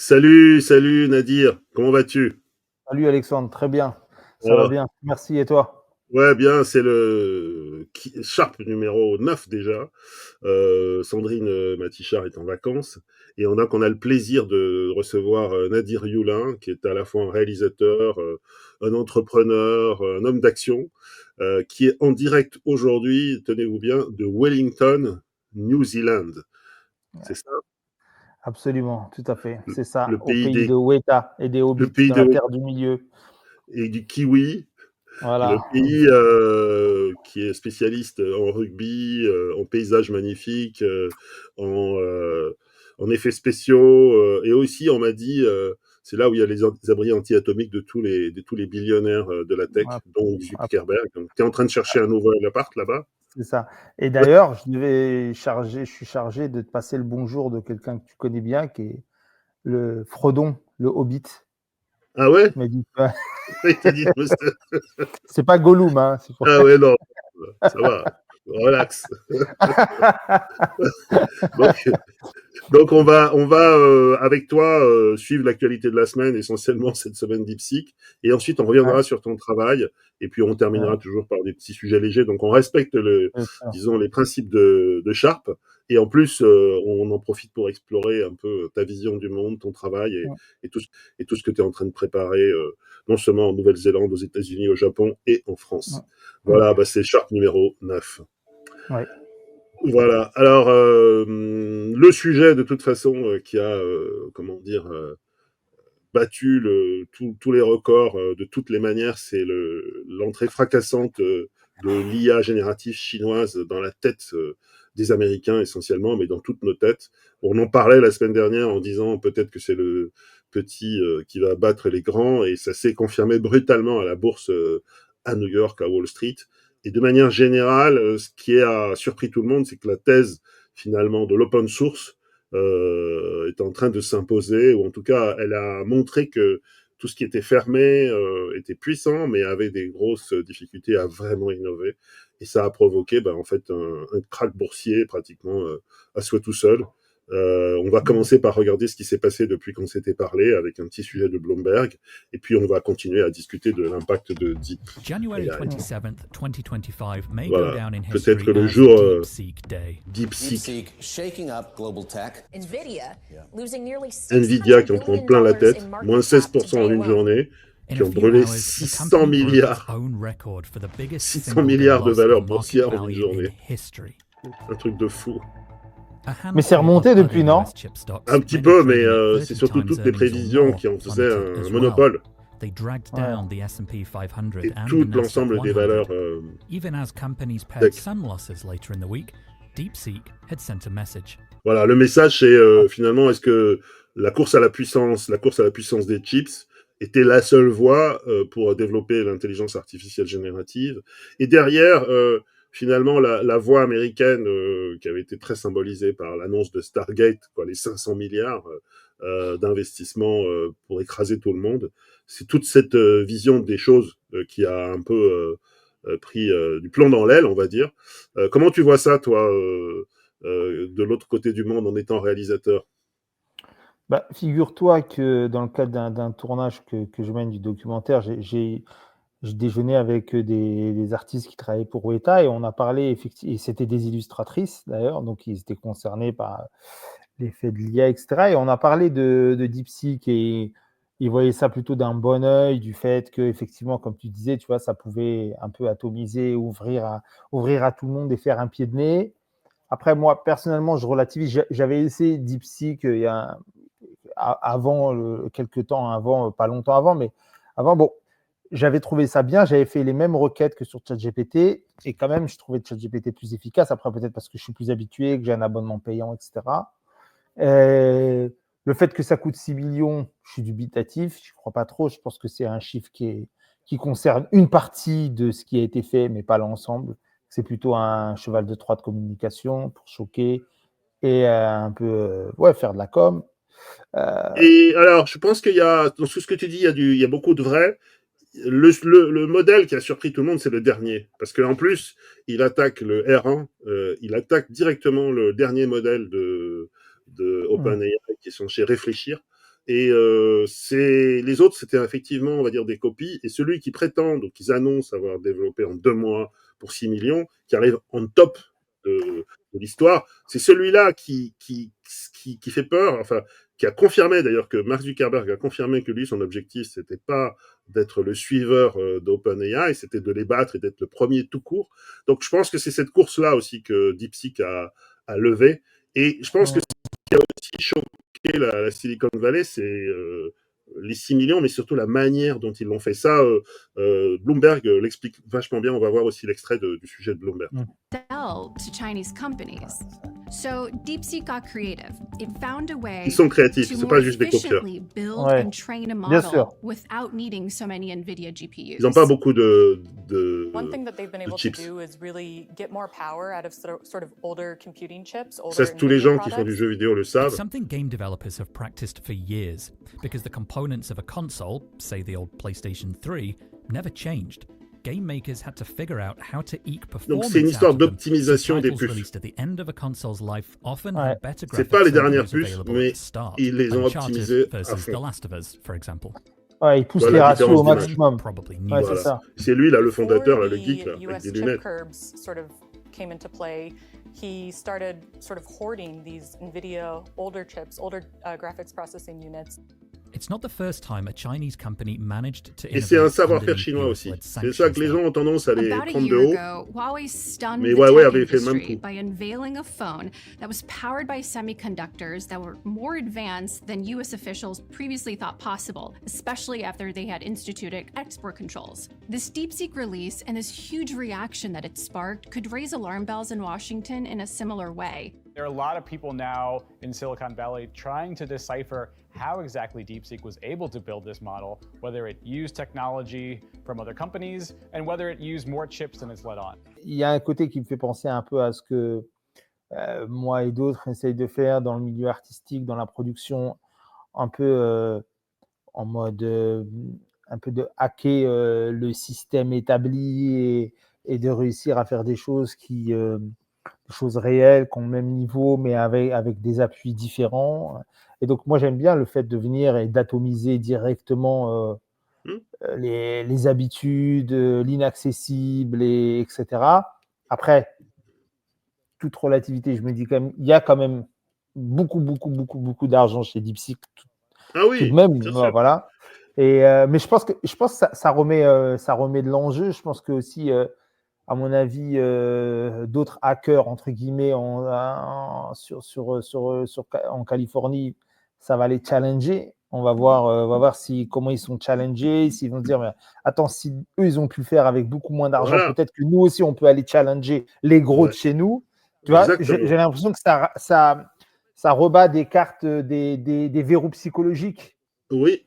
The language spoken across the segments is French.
Salut Nadir, comment vas-tu? Salut Alexandre, très bien, ça va Alors, bien, merci et toi? ouais, bien, c'est le Sharp numéro 9 déjà. Sandrine Matichard est en vacances et qu'on a le plaisir de recevoir Nadir Youlin, qui est à la fois un réalisateur, un entrepreneur, un homme d'action, qui est en direct aujourd'hui, tenez-vous bien, de Wellington, New Zealand. C'est ça? Absolument, tout à fait, Le, c'est ça, le au pays pays des, de Weta et des le Hobbits, pays dans de la terre du milieu. et du kiwi. Le Voilà, pays qui est spécialiste en rugby, en paysages magnifiques, en, euh, en effets spéciaux, et aussi on m'a dit, c'est là où il y a les abris anti-atomiques de tous les billionnaires de la tech, ouais, dont ah, Zuckerberg. Donc, tu es en train de chercher un nouvel appart là-bas? c'est ça. Et d'ailleurs, je suis chargé de te passer le bonjour de quelqu'un que tu connais bien, qui est le Frodon, le Hobbit. Ah ouais? Il m'a dit, Il t'a dit de me... c'est pas Gollum, hein, c'est pour... Ah ouais, non, ça va, relax. Donc, Donc on va avec toi suivre l'actualité de la semaine, essentiellement cette semaine DeepSeek, et ensuite on Ouais, reviendra sur ton travail, et puis on terminera ouais, toujours par des petits sujets légers. Donc on respecte c'est ça. disons, les principes de Sharp, et en plus on en profite pour explorer un peu ta vision du monde, ton travail, Ouais, et tout ce que tu es en train de préparer, non seulement en Nouvelle-Zélande, aux États-Unis, au Japon et en ouais, France. ouais, Voilà, bah, c'est Sharp numéro 9. ouais. Voilà. Alors, le sujet, de toute façon, qui a, comment dire, battu tous les records de toutes les manières, c'est l'entrée fracassante de l'IA générative chinoise dans la tête des Américains essentiellement, mais dans toutes nos têtes. On en parlait la semaine dernière en disant peut-être que c'est le petit qui va battre les grands, et ça s'est confirmé brutalement à la bourse à New York, à Wall Street. Et de manière générale, ce qui a surpris tout le monde, c'est que la thèse finalement de l'open source est en train de s'imposer, ou en tout cas, elle a montré que tout ce qui était fermé était puissant, mais avait des grosses difficultés à vraiment innover. Et ça a provoqué, en fait, un krach boursier pratiquement à soi tout seul. On va commencer par regarder ce qui s'est passé depuis qu'on s'était parlé avec un petit sujet de Bloomberg, et puis on va continuer à discuter de l'impact de Deep January AI. 27th, 2025 may go Voilà, down in peut-être history le as jour DeepSeek Day. DeepSeek. DeepSeek shaking up global tech. Nvidia losing nearly Nvidia $600 qui en prend billion plein la in tête, moins market cap 16% today en une alone. journée, In qui a ont few brûlé hours, the 600 company broke its milliards, own record for the biggest 600 single day milliards de loss valeur in market boursière en une value in journée. history. Un truc de fou. A Mais c'est handful of remonté other depuis, non? US chip Un stocks, petit many peu, mais trading at c'est 30 surtout times toutes les earnings or prévisions more, qui en faisaient plummeted un as well. monopole. They dragged Ouais. down the S&P 500 Et and tout the Nasdaq l'ensemble des 100. valeurs Even as companies pared tech. some losses later in the week, DeepSeek had sent a message. Voilà, le message c'est finalement, est-ce que la course à la puissance des chips était la seule voie pour développer l'intelligence artificielle générative. Et derrière, finalement, la voie américaine qui avait été très symbolisée par l'annonce de Stargate, quoi, les 500 milliards d'investissement pour écraser tout le monde, c'est toute cette vision des choses qui a un peu pris du plomb dans l'aile, on va dire. Comment tu vois ça, toi de l'autre côté du monde en étant réalisateur? Bah, figure-toi que dans le cadre d'un tournage que je mène du documentaire, je déjeunais avec des artistes qui travaillaient pour Weta et on a parlé effectivement, et c'était des illustratrices d'ailleurs, donc ils étaient concernés par l'effet de l'IA, etc. Et on a parlé de DeepSeek et ils voyaient ça plutôt d'un bon œil, du fait que effectivement, comme tu disais, tu vois, ça pouvait un peu atomiser, ouvrir à tout le monde et faire un pied de nez. Après, moi, personnellement, je relativise. J'avais essayé DeepSeek il y a avant, quelques temps avant, pas longtemps avant, mais avant, bon, j'avais trouvé ça bien, j'avais fait les mêmes requêtes que sur ChatGPT, et quand même, je trouvais ChatGPT plus efficace. Après, peut-être parce que je suis plus habitué, que j'ai un abonnement payant, etc. Le fait que ça coûte 6 millions, je suis dubitatif, je ne crois pas trop. Je pense que c'est un chiffre qui concerne une partie de ce qui a été fait, mais pas l'ensemble. C'est plutôt un cheval de Troie de communication pour choquer et un peu ouais, faire de la com. Euh, Et alors, je pense qu'il y a, dans tout ce que tu dis, il y a beaucoup de vrai. Le modèle qui a surpris tout le monde, c'est le dernier. Parce qu'en plus, il attaque le R1, il attaque directement le dernier modèle de hum, OpenAI qui est censé réfléchir. Et les autres, c'était effectivement, on va dire, des copies. Et celui qui prétend, donc ils annoncent avoir développé en 2 mois pour 6 millions, qui arrive en top de l'histoire, c'est celui-là qui fait peur, enfin, qui a confirmé d'ailleurs que Mark Zuckerberg a confirmé que lui, son objectif, c'était pas d'être le suiveur d'OpenAI, c'était de les battre et d'être le premier tout court. Donc je pense que c'est cette course-là aussi que DeepSeek a levé. Et je pense que ce qui a aussi choqué la Silicon Valley, c'est les 6 millions, mais surtout la manière dont ils l'ont fait. Ça, Bloomberg l'explique vachement bien. On va voir aussi l'extrait du sujet de Bloomberg. Sell to Chinese companies. So DeepSeek got creative. It found a way Ils sont créatifs, to c'est more pas juste des copieurs. efficiently build Ouais. and train a Bien sûr. model without needing so many NVIDIA GPUs. Ils n'ont pas beaucoup de One thing that they've been able to chips. do is really get more power out of sort of older computing chips, older Ça, tous les NVIDIA gens qui font du products. jeu vidéo le It's savent. something game developers have practiced for years, because the components of a console, say the old PlayStation 3, never changed. Game makers had to figure out how to eke Donc performance c'est une histoire out of them, so d'optimisation des titles puces. released at the end of a console's life often Ouais. had better C'est pas les graphics than dernières those puces, available mais at the start. ils les ont Uncharted optimisées à versus fond. The Last of Us, for example. Ouais, il pousse Voilà les la ratios au différence d'image. maximum. Probably Ouais, news. c'est Voilà. ça. C'est lui, là, le Before fondateur, là, le the geek, là, avec US des chip lunettes. curbs sort of came into play, he started sort of hoarding these NVIDIA older chips, older graphics processing units. It's not the first time a Chinese company managed to Et c'est un innovate savoir-faire underneath chinois aussi. US-led C'est ça que les sanctions, gens ont tendance à les About a prendre de year haut. ago, Huawei stunned Mais the Huawei tech avait fait le même industry coup. by unveiling a phone that was powered by semiconductors that were more advanced than US officials previously thought possible, especially after they had instituted export controls. This DeepSeek release and this huge reaction that it sparked could raise alarm bells in Washington in a similar way. There are a lot of people now in Silicon Valley trying to decipher how exactly DeepSeek was able to build this model, whether it used technology from other companies, and whether it used more chips than it's let on. Il y a un côté qui me fait penser un peu à ce que moi et d'autres essayent de faire dans le milieu artistique, dans la production, un peu en mode un peu de hacker le système établi et de réussir à faire des choses des choses réelles, qui ont le même niveau, mais avec des appuis différents. Et donc, moi, j'aime bien le fait de venir et d'atomiser directement les habitudes, l'inaccessible, etc. Après, toute relativité, je me dis quand même, il y a quand même beaucoup d'argent chez DeepSeek, Ah tout oui, de même, bien sûr. voilà. Et, mais je pense que ça remet de l'enjeu. Je pense que aussi, à mon avis, d'autres hackers entre guillemets en Californie, ça va les challenger. On va voir comment ils sont challengés, s'ils vont se dire mais attends, si eux ils ont pu le faire avec beaucoup moins d'argent, Voilà. peut-être que nous aussi on peut aller challenger les gros Ouais. de chez nous. Tu vois, Exactement. j'ai l'impression que ça rebat des cartes, des verrous psychologiques. Oui.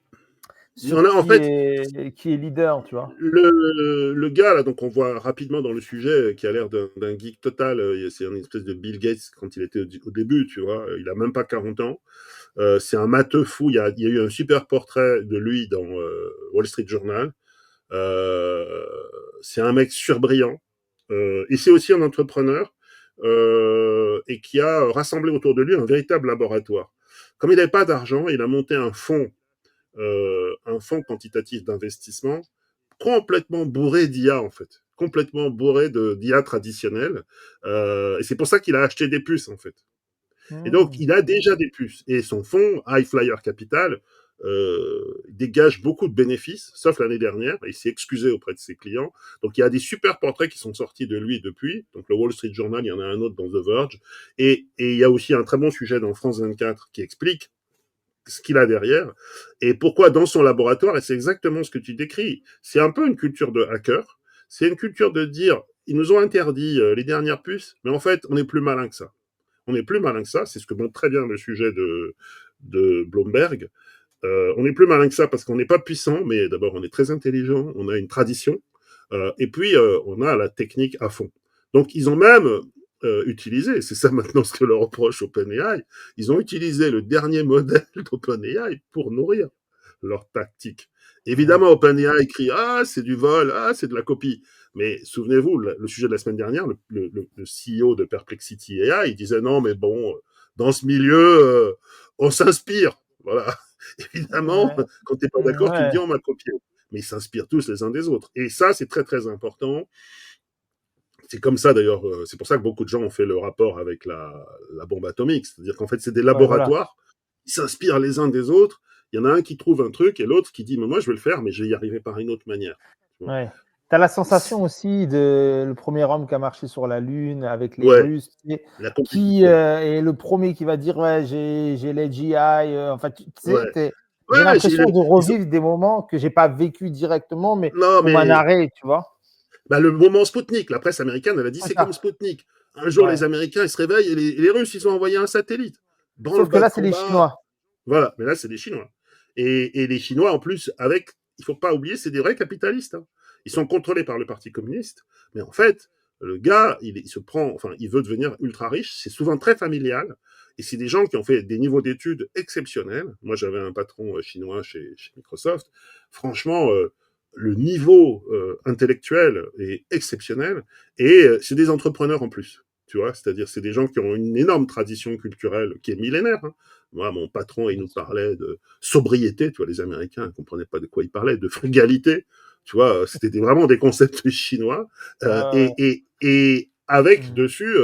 Il y Sur en a, en qui est leader, tu vois. Le gars, là, donc on voit rapidement dans le sujet, qui a l'air d'un geek total, c'est une espèce de Bill Gates quand il était au début, tu vois, il a même pas 40 ans. C'est un matheux fou, il y a eu un super portrait de lui dans Wall Street Journal. C'est un mec surbrillant, et c'est aussi un entrepreneur, et qui a rassemblé autour de lui un véritable laboratoire. Comme il n'avait pas d'argent, il a monté un fonds quantitatif d'investissement complètement bourré d'IA, en fait. Complètement bourré d'IA traditionnelle. Et c'est pour ça qu'il a acheté des puces, en fait. Et donc, il a déjà des puces. Et son fonds, High Flyer Capital, dégage beaucoup de bénéfices, sauf l'année dernière. Il s'est excusé auprès de ses clients. Donc, il y a des super portraits qui sont sortis de lui depuis. Donc, le Wall Street Journal, il y en a un autre dans The Verge. Et il y a aussi un très bon sujet dans France 24 qui explique ce qu'il a derrière et pourquoi dans son laboratoire, et c'est exactement ce que tu décris, c'est un peu une culture de hacker, c'est une culture de dire, ils nous ont interdit les dernières puces, mais en fait, on est plus malin que ça. On est plus malin que ça, c'est ce que montre très bien le sujet de Bloomberg. On est plus malin que ça parce qu'on n'est pas puissant, mais d'abord, on est très intelligent, on a une tradition, et puis on a la technique à fond. Donc, ils ont même utilisé, c'est ça maintenant ce que leur reproche OpenAI, ils ont utilisé le dernier modèle d'OpenAI pour nourrir leur tactique. Évidemment, OpenAI écrit « Ah, c'est du vol, ah, c'est de la copie ». Mais souvenez-vous, le sujet de la semaine dernière, le CEO de Perplexity AI, il disait « Non, mais bon, dans ce milieu, on s'inspire. » Voilà. Évidemment, Ouais. quand tu n'es pas d'accord, tu le Ouais. dis en macro-pied. Mais ils s'inspirent tous les uns des autres. Et ça, c'est très, très important. C'est comme ça, d'ailleurs, c'est pour ça que beaucoup de gens ont fait le rapport avec la bombe atomique. C'est-à-dire qu'en fait, c'est des Ouais, voilà. laboratoires, ils s'inspirent les uns des autres. Il y en a un qui trouve un truc et l'autre qui dit, mais moi, je vais le faire, mais je vais y arriver par une autre manière. Tu vois. Ouais. Tu as la sensation aussi de le premier homme qui a marché sur la Lune avec les Ouais, Russes, tu sais, la qui compétition. est le premier qui va dire ouais, j'ai les GI. Enfin, tu sais, Ouais. j'ai Ouais, l'impression de ils ont... revivre des moments que j'ai pas vécu directement, mais Non, qu'on m'a mais narré, tu vois. bah, le moment Spoutnik, la presse américaine, elle a dit C'est c'est comme ça. Spoutnik. Un jour, les Ouais. Américains, ils se réveillent et les Russes, ils ont envoyé un satellite. Sauf que Branle-bas de là, c'est les combat. Chinois. Voilà, mais là, c'est des Chinois. Et les Chinois, en plus, avec, il faut pas oublier, c'est des vrais capitalistes. Hein. Ils sont contrôlés par le Parti communiste, mais en fait, le gars, il se prend, enfin, il veut devenir ultra riche. C'est souvent très familial, et c'est des gens qui ont fait des niveaux d'études exceptionnels. Moi, j'avais un patron chinois chez Microsoft. Franchement, le niveau intellectuel est exceptionnel, et c'est des entrepreneurs en plus. Tu vois, c'est-à-dire, c'est des gens qui ont une énorme tradition culturelle qui est millénaire. Hein. Moi, mon patron, il nous parlait de sobriété. Tu vois, les Américains ne comprenaient pas de quoi il parlait, de frugalité. Tu vois, c'était vraiment des concepts chinois. Et avec dessus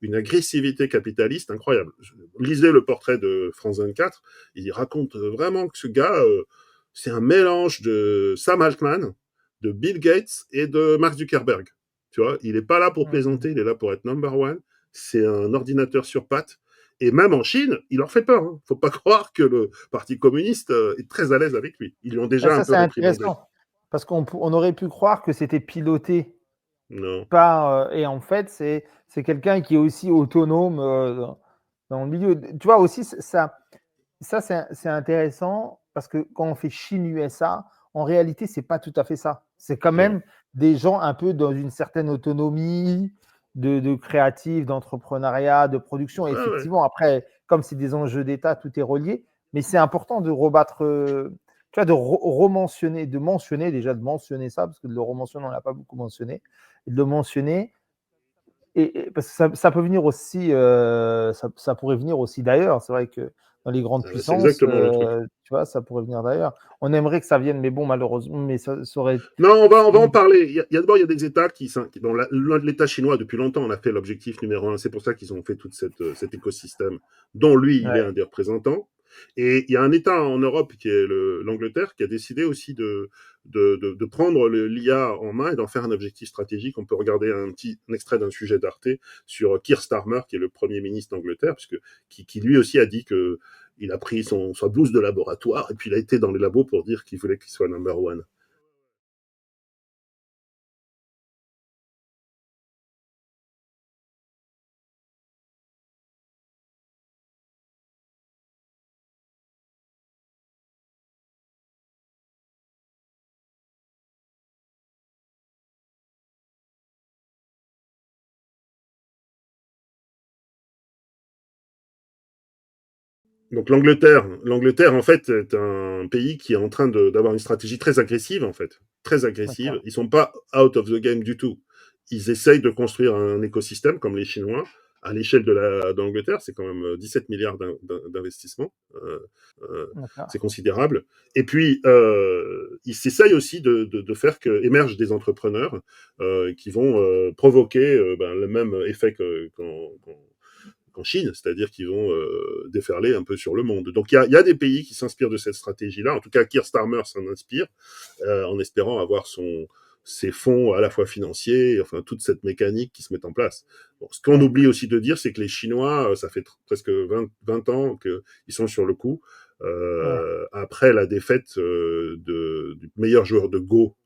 une agressivité capitaliste incroyable. Lisez le portrait de France 24. Il raconte vraiment que ce gars, c'est un mélange de Sam Altman, de Bill Gates et de Mark Zuckerberg. Tu vois, il n'est pas là pour plaisanter, il est là pour être number one. C'est un ordinateur sur pattes. Et même en Chine, il leur fait peur. Hein. Faut pas croire que le Parti communiste est très à l'aise avec lui. Ils l'ont déjà un Ça, peu c'est réprimandé. intéressant. Parce qu'on aurait pu croire que c'était piloté Non. par. Et en fait, c'est quelqu'un qui est aussi autonome dans le milieu. Tu vois, aussi, ça c'est intéressant parce que quand on fait Chine-USA, en réalité, c'est pas tout à fait ça. C'est quand Non. même des gens un peu dans une certaine autonomie de créatif, d'entrepreneuriat, de production. Ah ouais. Effectivement, après, comme c'est des enjeux d'État, tout est relié. Mais c'est important de rebattre, tu vois, de mentionner ça, parce que de le rementionner, on ne l'a pas beaucoup mentionné, et de le mentionner parce que ça peut venir aussi, ça pourrait venir aussi d'ailleurs. C'est vrai que dans les grandes C'est puissances, exactement le truc. tu vois, ça pourrait venir d'ailleurs. On aimerait que ça vienne, mais bon, malheureusement, mais ça aurait. Non, on va en parler. D'abord, il y a des États dont l'État chinois, depuis longtemps, on a fait l'objectif numéro un. C'est pour ça qu'ils ont fait tout cet écosystème, dont lui, il est Ouais, un des représentants. Et il y a un État en Europe, qui est l'Angleterre, qui a décidé aussi de prendre l'IA en main et d'en faire un objectif stratégique. On peut regarder un extrait d'un sujet d'Arte sur Keir Starmer, qui est le Premier ministre d'Angleterre, qui lui aussi a dit que il a pris sa blouse de laboratoire et puis il a été dans les labos pour dire qu'il voulait qu'il soit number one. Donc l'Angleterre en fait est un pays qui est en train d'avoir une stratégie très agressive en fait, très agressive. d'accord. Ils sont pas out of the game du tout. Ils essayent de construire un écosystème comme les Chinois à l'échelle d'Angleterre, c'est quand même 17 milliards d'investissements. C'est considérable. Et puis, ils s'essayent aussi de faire émergent des entrepreneurs qui vont provoquer le même effet qu'en Chine, c'est-à-dire qu'ils vont déferler un peu sur le monde. Donc il y a des pays qui s'inspirent de cette stratégie-là. En tout cas, Keir Starmer s'en inspire, en espérant avoir ses fonds à la fois financiers, enfin toute cette mécanique qui se met en place. Bon, ce qu'on oublie aussi de dire, c'est que les Chinois, ça fait presque 20 ans qu'ils sont sur le coup. Après la défaite du meilleur joueur de Go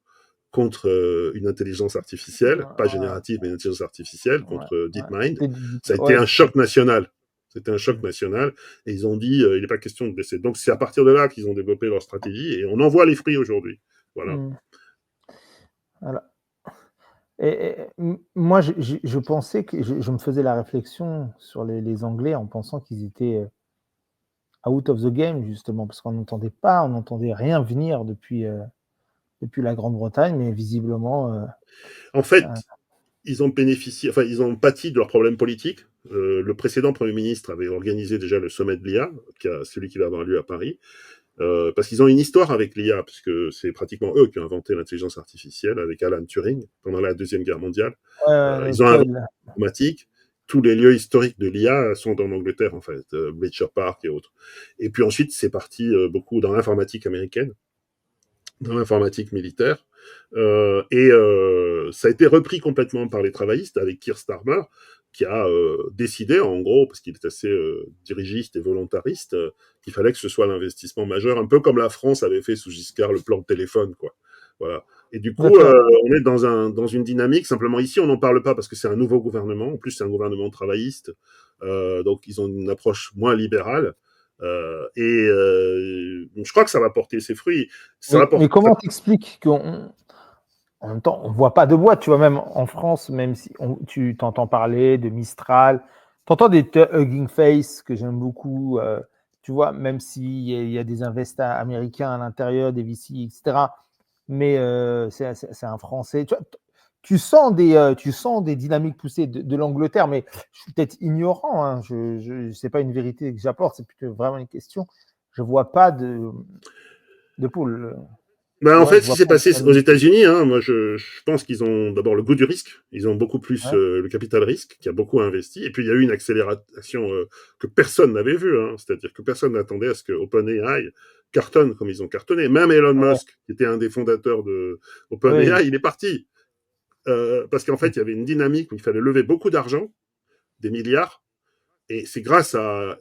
contre une intelligence artificielle, pas générative, mais une intelligence artificielle, contre DeepMind, ça a été un choc national. C'était un choc national. Et ils ont dit, il n'est pas question de baisser. Donc, c'est à partir de là qu'ils ont développé leur stratégie. Et on en voit les fruits aujourd'hui. Voilà. Voilà. Moi, je pensais que je me faisais la réflexion sur les Anglais en pensant qu'ils étaient out of the game, justement, parce qu'on n'entendait rien venir depuis la Grande-Bretagne, mais visiblement. En fait, ils ont pâti de leurs problèmes politiques. Le précédent Premier ministre avait organisé déjà le sommet de l'IA, celui qui va avoir lieu à Paris. parce qu'ils ont une histoire avec l'IA, puisque c'est pratiquement eux qui ont inventé l'intelligence artificielle avec Alan Turing pendant la Deuxième Guerre mondiale. Ils ont inventé l'informatique. Tous les lieux historiques de l'IA sont en Angleterre, en fait, Bleacher Park et autres. Et puis ensuite, c'est parti beaucoup dans l'informatique américaine, dans l'informatique militaire. Ça a été repris complètement par les travaillistes avec Keir Starmer, qui a décidé, en gros, parce qu'il est assez dirigiste et volontariste, qu'il fallait que ce soit l'investissement majeur, un peu comme la France avait fait sous Giscard le plan de téléphone, quoi. Voilà. Et du coup, on est dans une dynamique. Simplement, ici, on n'en parle pas parce que c'est un nouveau gouvernement. En plus, c'est un gouvernement travailliste. Donc, ils ont une approche moins libérale. Je crois que ça va porter ses fruits. Mais comment t'expliques qu'en même temps, on ne voit pas de boîte, tu vois, même en France, même si tu t'entends parler de Mistral, tu entends des Hugging Face que j'aime beaucoup, tu vois, même s'il y a des investisseurs américains à l'intérieur, des VC, etc. Mais c'est un Français. Tu sens des dynamiques poussées de l'Angleterre, mais je suis peut-être ignorant. Hein, c'est pas une vérité que j'apporte, c'est plutôt vraiment une question. Je vois pas de pôle. En fait, ce qui s'est passé aux États-Unis, hein, moi, je pense qu'ils ont d'abord le goût du risque. Ils ont beaucoup plus le capital risque, qui a beaucoup investi. Et puis, il y a eu une accélération que personne n'avait vue. Hein, c'est-à-dire que personne n'attendait à ce que OpenAI cartonne comme ils ont cartonné. Même Elon Musk, qui était un des fondateurs de OpenAI, il est parti. Parce qu'en fait, il y avait une dynamique où il fallait lever beaucoup d'argent, des milliards. Et c'est grâce à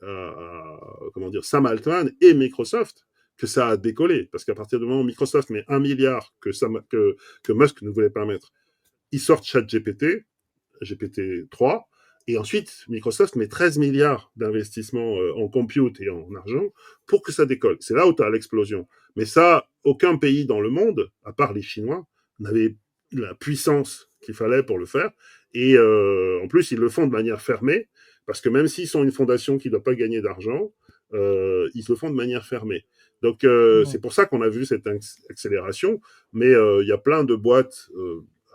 Sam Altman et Microsoft que ça a décollé. Parce qu'à partir du moment où Microsoft met 1 milliard que Musk ne voulait pas mettre, ils sortent ChatGPT, GPT-3, et ensuite Microsoft met 13 milliards d'investissements en compute et en argent pour que ça décolle. C'est là où tu as l'explosion. Mais ça, aucun pays dans le monde, à part les Chinois, n'avait la puissance qu'il fallait pour le faire. Et en plus, ils le font de manière fermée, parce que même s'ils sont une fondation qui ne doit pas gagner d'argent, ils le font de manière fermée. Donc, c'est pour ça qu'on a vu cette accélération, mais il y a plein de boîtes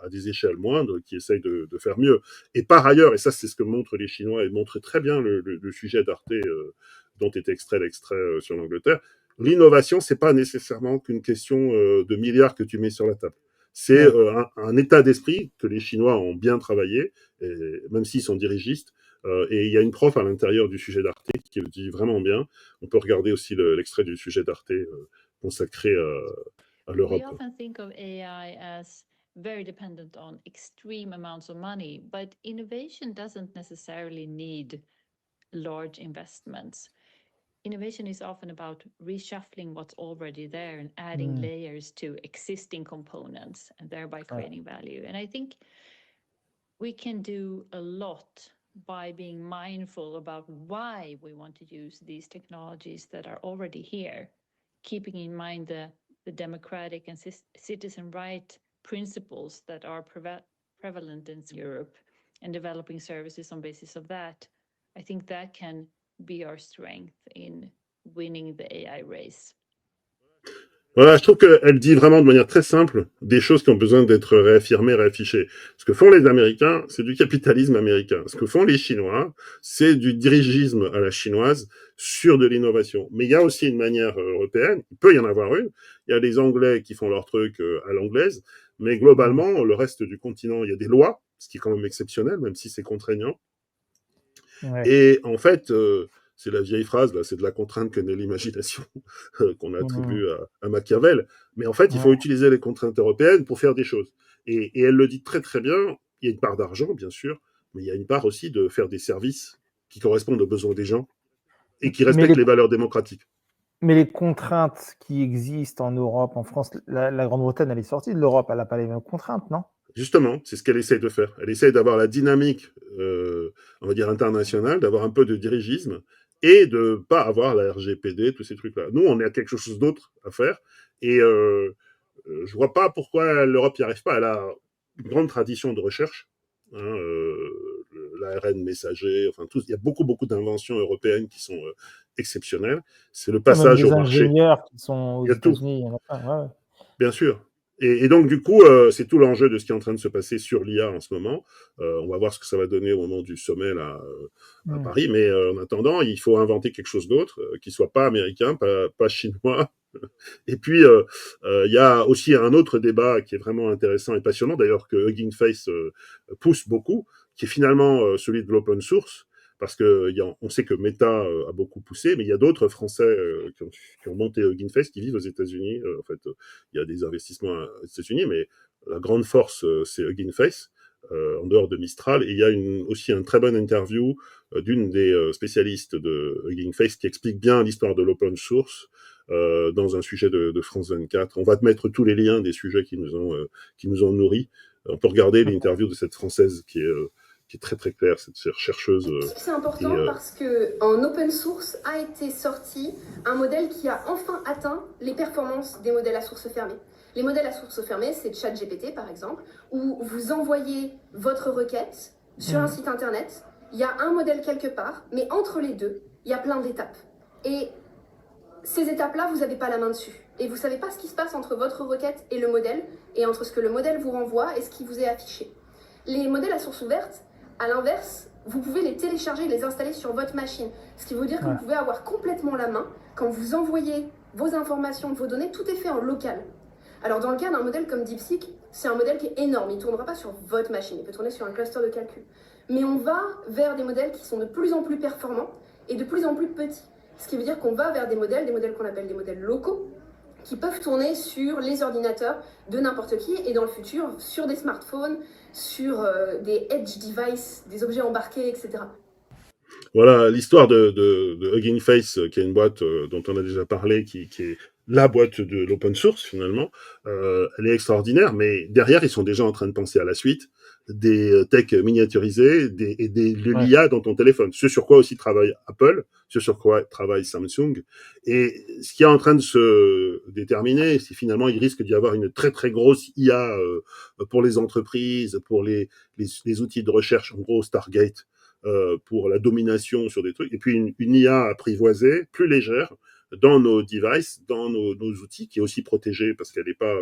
à des échelles moindres qui essayent de faire mieux. Et par ailleurs, et ça c'est ce que montrent les Chinois, et montrent très bien le sujet d'Arte dont est extrait l'extrait sur l'Angleterre, l'innovation, c'est pas nécessairement qu'une question de milliards que tu mets sur la table. C'est un état d'esprit que les Chinois ont bien travaillé, et même s'ils sont dirigistes. Et il y a une prof à l'intérieur du sujet d'Arte qui le dit vraiment bien. On peut regarder aussi l'extrait du sujet d'Arte consacré à l'Europe. We often think of AI as very dependent on extreme amounts of money, but innovation doesn't necessarily need large investments. Innovation is often about reshuffling what's already there and adding layers to existing components and thereby creating value. And I think we can do a lot by being mindful about why we want to use these technologies that are already here, keeping in mind the democratic and citizen right principles that are prevalent in Europe and developing services on basis of that. I think that can be our strength in winning the AI race. Voilà, je trouve qu'elle dit vraiment de manière très simple des choses qui ont besoin d'être réaffirmées, réaffichées. Ce que font les Américains, c'est du capitalisme américain. Ce que font les Chinois, c'est du dirigisme à la chinoise sur de l'innovation. Mais il y a aussi une manière européenne, il peut y en avoir une. Il y a les Anglais qui font leur truc à l'anglaise, mais globalement, le reste du continent, il y a des lois, ce qui est quand même exceptionnel, même si c'est contraignant. Ouais. Et en fait... c'est la vieille phrase, là, c'est de la contrainte que naît l'imagination qu'on attribue à Machiavel. Mais en fait, il faut utiliser les contraintes européennes pour faire des choses. Et elle le dit très très bien, il y a une part d'argent, bien sûr, mais il y a une part aussi de faire des services qui correspondent aux besoins des gens et qui respectent les valeurs démocratiques. Mais les contraintes qui existent en Europe, en France, la Grande-Bretagne, elle est sortie de l'Europe, elle n'a pas les mêmes contraintes, non ? Justement, c'est ce qu'elle essaye de faire. Elle essaye d'avoir la dynamique, on va dire, internationale, d'avoir un peu de dirigisme, et de ne pas avoir la RGPD, tous ces trucs-là. Nous, on a quelque chose d'autre à faire, et je ne vois pas pourquoi l'Europe n'y arrive pas. Elle a une grande tradition de recherche, hein, l'ARN messager, enfin, il y a beaucoup d'inventions européennes qui sont exceptionnelles. C'est le passage au marché. Ingénieurs qui sont aux États-Unis, il y en a pas. Ouais. Bien sûr. Et donc, du coup, c'est tout l'enjeu de ce qui est en train de se passer sur l'IA en ce moment. On va voir ce que ça va donner au moment du sommet là, à Paris. Mais en attendant, il faut inventer quelque chose d'autre qui soit pas américain, pas chinois. Et puis, il y a aussi un autre débat qui est vraiment intéressant et passionnant, d'ailleurs, que Hugging Face pousse beaucoup, qui est finalement celui de l'open source. Parce que on sait que Meta a beaucoup poussé, mais il y a d'autres Français qui ont monté Hugging Face, qui vivent aux États-Unis. En fait, il y a des investissements aux États-Unis, mais la grande force, c'est Hugging Face, en dehors de Mistral. Et il y a aussi une très bonne interview d'une des spécialistes de Hugging Face qui explique bien l'histoire de l'open source dans un sujet de France 24. On va te mettre tous les liens des sujets qui nous ont nourris. On peut regarder l'interview de cette Française qui est très très claire, cette chercheuse. C'est important parce que en open source a été sorti un modèle qui a enfin atteint les performances des modèles à source fermée. Les modèles à source fermée, c'est ChatGPT par exemple, où vous envoyez votre requête sur un site internet, il y a un modèle quelque part, mais entre les deux, il y a plein d'étapes. Et ces étapes-là, vous n'avez pas la main dessus. Et vous ne savez pas ce qui se passe entre votre requête et le modèle, et entre ce que le modèle vous renvoie et ce qui vous est affiché. Les modèles à source ouverte, à l'inverse, vous pouvez les télécharger et les installer sur votre machine. Ce qui veut dire que vous pouvez avoir complètement la main. Quand vous envoyez vos informations, vos données, tout est fait en local. Alors dans le cas d'un modèle comme DeepSeek, c'est un modèle qui est énorme. Il ne tournera pas sur votre machine, il peut tourner sur un cluster de calcul. Mais on va vers des modèles qui sont de plus en plus performants et de plus en plus petits. Ce qui veut dire qu'on va vers des modèles qu'on appelle des modèles locaux, qui peuvent tourner sur les ordinateurs de n'importe qui, et dans le futur, sur des smartphones, sur des edge devices, des objets embarqués, etc. Voilà, l'histoire de Hugging Face, qui est une boîte dont on a déjà parlé, qui est la boîte de l'open source, finalement. Elle est extraordinaire, mais derrière, ils sont déjà en train de penser à la suite, des techs miniaturisés, de l'IA dans ton téléphone. Ce sur quoi aussi travaille Apple, ce sur quoi travaille Samsung. Et ce qui est en train de se déterminer, c'est finalement, il risque d'y avoir une très très grosse IA pour les entreprises, pour les outils de recherche, en gros Stargate, pour la domination sur des trucs. Et puis une IA apprivoisée, plus légère, dans nos devices, dans nos outils, qui est aussi protégée parce qu'elle n'est pas...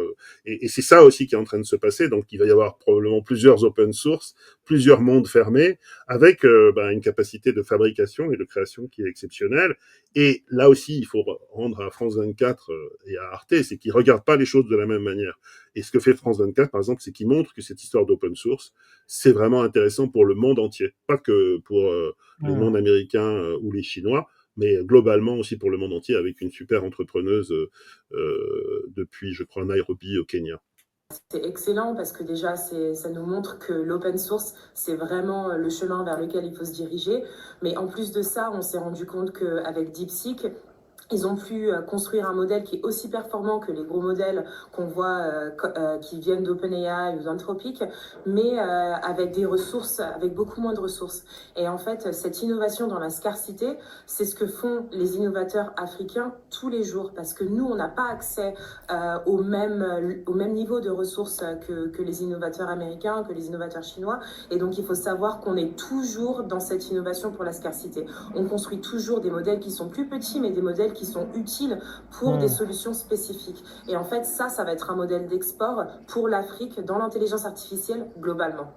et c'est ça aussi qui est en train de se passer. Donc, il va y avoir probablement plusieurs open source, plusieurs mondes fermés, avec une capacité de fabrication et de création qui est exceptionnelle. Et là aussi, il faut rendre à France 24 et à Arte, c'est qu'ils ne regardent pas les choses de la même manière. Et ce que fait France 24, par exemple, c'est qu'ils montrent que cette histoire d'open source, c'est vraiment intéressant pour le monde entier. Pas que pour le monde américain ou les Chinois, mais globalement aussi pour le monde entier, avec une super entrepreneuse depuis, je crois, Nairobi au Kenya. C'est excellent parce que déjà, ça nous montre que l'open source, c'est vraiment le chemin vers lequel il faut se diriger. Mais en plus de ça, on s'est rendu compte qu'avec DeepSeek, ils ont pu construire un modèle qui est aussi performant que les gros modèles qu'on voit qui viennent d'OpenAI ou d'Anthropic, mais avec des ressources, avec beaucoup moins de ressources. Et en fait, cette innovation dans la scarcité, c'est ce que font les innovateurs africains tous les jours, parce que nous, on n'a pas accès au même niveau de ressources que les innovateurs américains, que les innovateurs chinois. Et donc, il faut savoir qu'on est toujours dans cette innovation pour la scarcité. On construit toujours des modèles qui sont plus petits, mais des modèles qui sont utiles pour des solutions spécifiques. Et en fait, ça va être un modèle d'export pour l'Afrique dans l'intelligence artificielle globalement.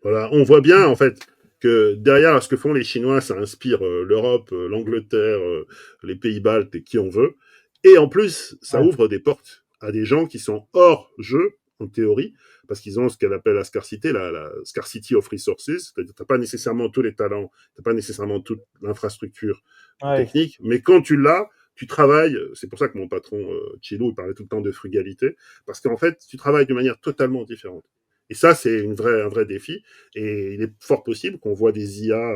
Voilà, on voit bien en fait que derrière ce que font les Chinois, ça inspire l'Europe, l'Angleterre, les pays baltes et qui on veut. Et en plus, ça ouvre des portes à des gens qui sont hors jeu, en théorie, parce qu'ils ont ce qu'elle appelle la scarcité, la scarcity of resources, c'est-à-dire que tu n'as pas nécessairement tous les talents, tu n'as pas nécessairement toute l'infrastructure technique, mais quand tu l'as, tu travailles, c'est pour ça que mon patron Chilo, il parlait tout le temps de frugalité, parce qu'en fait, tu travailles de manière totalement différente. Et ça, c'est un vrai défi, et il est fort possible qu'on voit des IA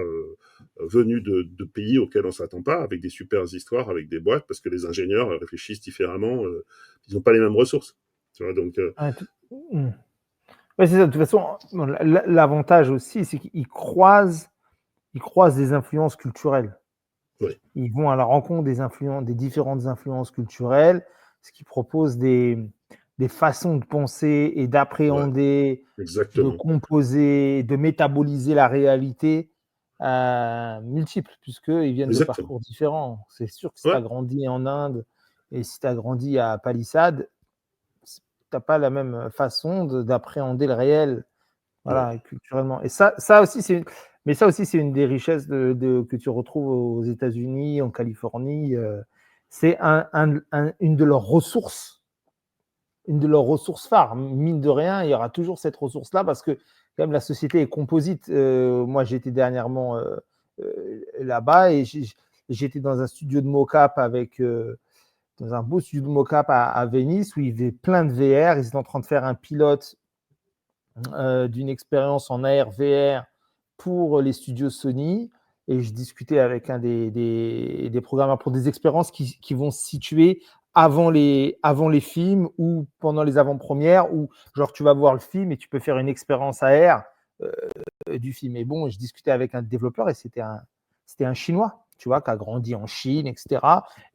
venus de pays auxquels on ne s'attend pas, avec des super histoires, avec des boîtes, parce que les ingénieurs réfléchissent différemment, ils n'ont pas les mêmes ressources. Tu vois, donc... Ouais, c'est ça. De toute façon, l'avantage aussi, c'est qu'ils croisent des influences culturelles. Oui. Ils vont à la rencontre des différentes influences culturelles, ce qui propose des façons de penser et d'appréhender, de composer, de métaboliser la réalité multiples, puisqu'ils viennent de parcours différents. C'est sûr que si tu as grandi en Inde et si tu as grandi à Palisade, t'as pas la même façon d'appréhender le réel, Ouais. voilà, culturellement. Et ça aussi, c'est une des richesses que tu retrouves aux États-Unis, en Californie. C'est une de leurs ressources phares. Mine de rien, il y aura toujours cette ressource-là parce que quand même la société est composite. Moi, j'étais dernièrement là-bas et j'étais dans un studio de mocap dans un beau studio de mocap à Venise où il y avait plein de VR. Ils étaient en train de faire un pilote d'une expérience en AR VR pour les studios Sony. Et je discutais avec un des programmeurs pour des expériences qui vont se situer avant les films ou pendant les avant-premières, où genre tu vas voir le film et tu peux faire une expérience AR du film. Et bon, je discutais avec un développeur et c'était un Chinois, tu vois, qui a grandi en Chine, etc.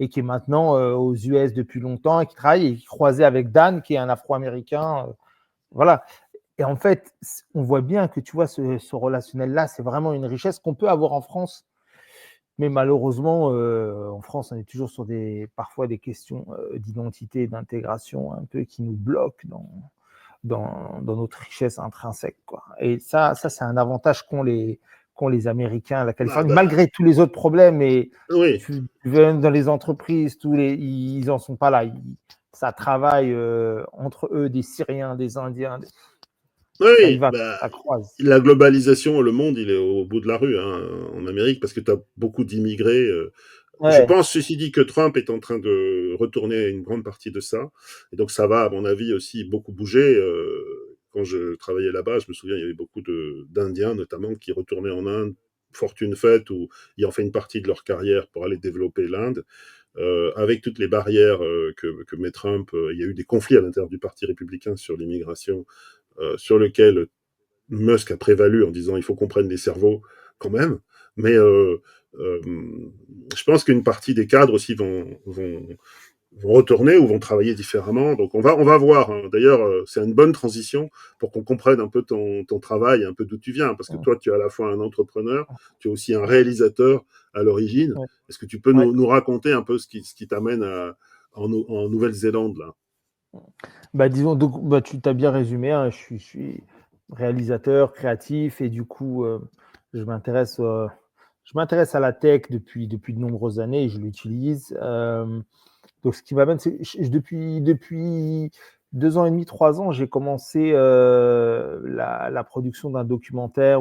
et qui est maintenant aux US depuis longtemps et qui travaille et qui croisait avec Dan, qui est un Afro-Américain. Voilà. Et en fait, on voit bien que, tu vois, ce relationnel-là, c'est vraiment une richesse qu'on peut avoir en France. Mais malheureusement, en France, on est toujours sur parfois des questions d'identité, d'intégration un peu qui nous bloquent dans notre richesse intrinsèque, quoi. Et ça c'est un avantage qu'ont les Américains, la Californie, malgré tous les autres problèmes. Et Oui. tu viens dans les entreprises, ils en sont pas là. Ça travaille entre eux, des Syriens, des Indiens. Oui, Ça croise. la globalisation, le monde, il est au bout de la rue en Amérique parce que tu as beaucoup d'immigrés. Je pense, ceci dit, que Trump est en train de retourner une grande partie de ça. Et donc, ça va, à mon avis, aussi beaucoup bouger. Quand je travaillais là-bas, je me souviens, il y avait beaucoup d'Indiens, notamment, qui retournaient en Inde, fortune faite, où ils ont fait une partie de leur carrière pour aller développer l'Inde. Avec toutes les barrières que met Trump, il y a eu des conflits à l'intérieur du Parti républicain sur l'immigration, sur lequel Musk a prévalu en disant il faut qu'on prenne les cerveaux quand même. Mais je pense qu'une partie des cadres aussi vont retourner ou vont travailler différemment. Donc on va voir. Hein. D'ailleurs, c'est une bonne transition pour qu'on comprenne un peu ton travail, un peu d'où tu viens. Parce que toi, tu es à la fois un entrepreneur, tu es aussi un réalisateur à l'origine. Est-ce que tu peux nous raconter un peu ce qui t'amène en Nouvelle-Zélande là? Disons, donc, tu t'as bien résumé. Hein, je suis réalisateur, créatif, et du coup, je m'intéresse à la tech depuis de nombreuses années et je l'utilise. Donc, ce qui m'amène, c'est depuis 2 ans et demi, 3 ans, j'ai commencé la production d'un documentaire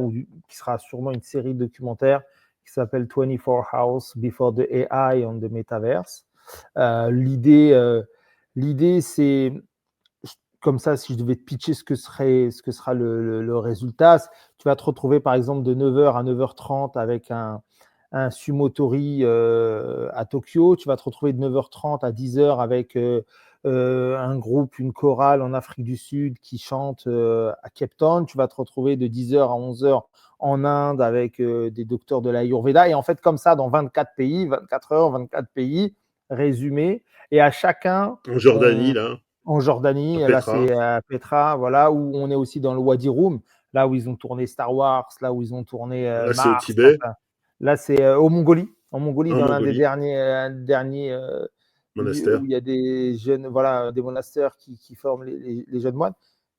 qui sera sûrement une série de documentaires qui s'appelle 24 Hours Before the AI on the Metaverse. L'idée, c'est comme ça, si je devais te pitcher ce que sera le résultat, tu vas te retrouver par exemple de 9h à 9h30 avec un sumotori à Tokyo, tu vas te retrouver de 9h30 à 10h avec un groupe, une chorale en Afrique du Sud qui chante à Cape Town, tu vas te retrouver de 10h à 11h en Inde avec des docteurs de l'Ayurveda, et en fait comme ça dans 24 pays, 24 heures, 24 pays, résumé, et à chacun… En Jordanie, là. En Jordanie, là c'est à Petra, voilà, où on est aussi dans le Wadi Rum, là où ils ont tourné Star Wars, là où ils ont tourné là, c'est Mars. au Tibet. Là c'est en Mongolie, dans l'un des derniers monastères où il y a des jeunes, voilà, des monastères qui forment les jeunes moines.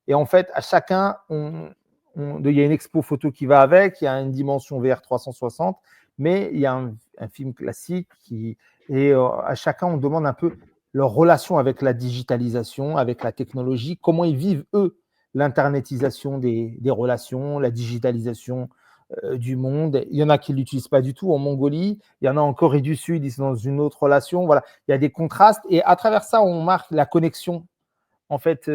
Et en fait, à chacun, il y a une expo photo qui va avec, il y a une dimension VR 360, mais il y a un film classique et à chacun, on demande un peu leur relation avec la digitalisation, avec la technologie, comment ils vivent, eux, l'internetisation des relations, la digitalisation du monde. Il y en a qui ne l'utilisent pas du tout en Mongolie, il y en a en Corée du Sud, ils sont dans une autre relation. Voilà, il y a des contrastes et à travers ça, on marque la connexion, en fait,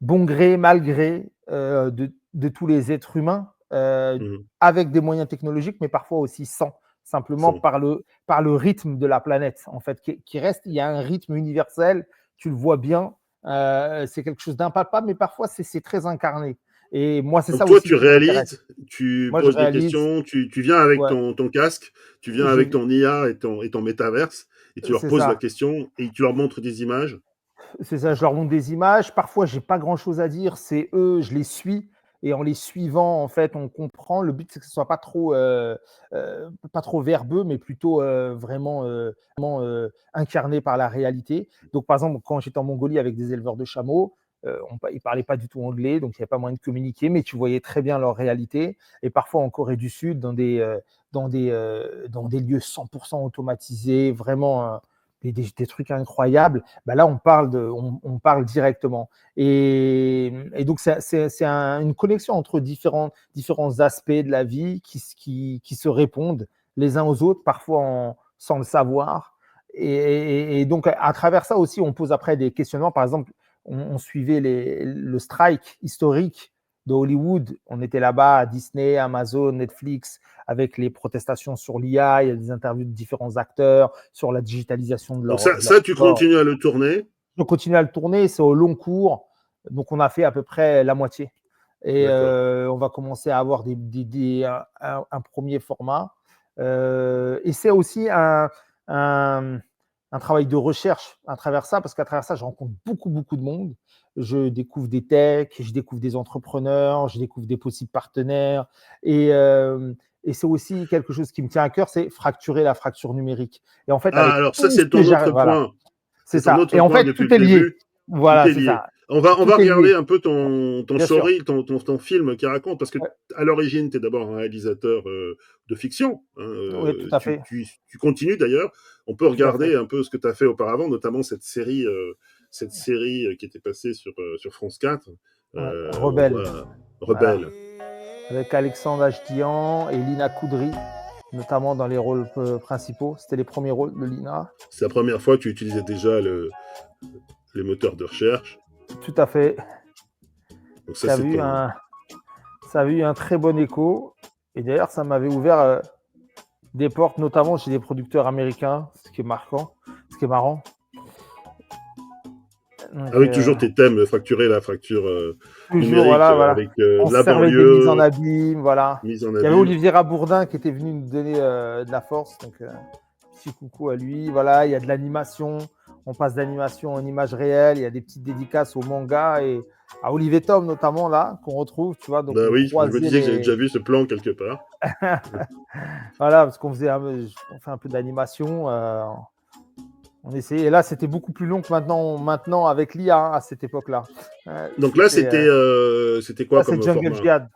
bon gré, mal gré, de tous les êtres humains, avec des moyens technologiques, mais parfois aussi sans. Simplement par le rythme de la planète, en fait, qui reste. Il y a un rythme universel, tu le vois bien, c'est quelque chose d'impalpable, mais parfois c'est très incarné. Et moi, c'est donc ça toi, aussi. Tu réalises, tu moi, poses des questions, tu viens avec ton casque, tu viens avec ton IA et ton métaverse, et tu leur poses la question et tu leur montres des images. C'est ça, je leur montre des images. Parfois, j'ai pas grand-chose à dire, c'est eux, je les suis. et en les suivant, en fait, on comprend. Le but, c'est que ce soit pas trop verbeux, mais plutôt vraiment incarné par la réalité. Donc, par exemple, quand j'étais en Mongolie avec des éleveurs de chameaux, ils parlaient pas du tout anglais, donc il n'y avait pas moyen de communiquer, mais tu voyais très bien leur réalité. Et parfois en Corée du Sud, dans des lieux 100% automatisés, vraiment des trucs incroyables, bah là on parle directement. Et donc c'est une connexion entre différents aspects de la vie qui se répondent les uns aux autres, parfois sans le savoir. Et donc à travers ça aussi, on pose après des questionnements. Par exemple, on suivait le strike historique de Hollywood. On était là-bas à Disney, Amazon, Netflix, avec les protestations sur l'IA. Il y a des interviews de différents acteurs sur la digitalisation de leur. Donc ça, tu continues à le tourner? On continue à le tourner, c'est au long cours. Donc on a fait à peu près la moitié. Et on va commencer à avoir un premier format. Et c'est aussi un travail de recherche à travers ça, parce qu'à travers ça, je rencontre beaucoup de monde. Je découvre des techs, je découvre des entrepreneurs, je découvre des possibles partenaires. Et c'est aussi quelque chose qui me tient à cœur, c'est fracturer la fracture numérique. Et en fait, alors ça, c'est ton autre point. C'est ça. Et en fait, tout est lié. Voilà, c'est ça. On va regarder un peu ton story, ton film qui raconte, parce que à l'origine, tu es d'abord un réalisateur de fiction. Oui, tout à fait. Tu continues d'ailleurs. On peut regarder un peu ce que tu as fait auparavant, notamment cette série qui était passée sur France 4. Rebelle. Rebelle. Voilà. Avec Alexandre Achdian et Lina Koudry, notamment dans les rôles principaux. C'était les premiers rôles de Lina. C'est la première fois que tu utilisais déjà les moteurs de recherche. Tout à fait. Donc ça a eu un très bon écho. Et d'ailleurs, ça m'avait ouvert des portes, notamment chez des producteurs américains, ce qui est marrant. Donc, avec toujours tes thèmes, fracturer la fracture numérique, voilà. avec on la servait banlieue. des mises en abîme, voilà. Il y avait Olivier Rabourdin qui était venu nous donner de la force, donc petit coucou à lui. Voilà, il y a de l'animation, on passe d'animation en image réelle, il y a des petites dédicaces au manga et à Olivier Tom notamment là, qu'on retrouve, tu vois. Donc oui, je me disais que j'avais déjà vu ce plan quelque part. Voilà, parce qu'on fait un peu d'animation. On essayait, et là c'était beaucoup plus long que maintenant avec l'IA à cette époque-là. Donc là c'était quoi comme format? Jungle Jihad.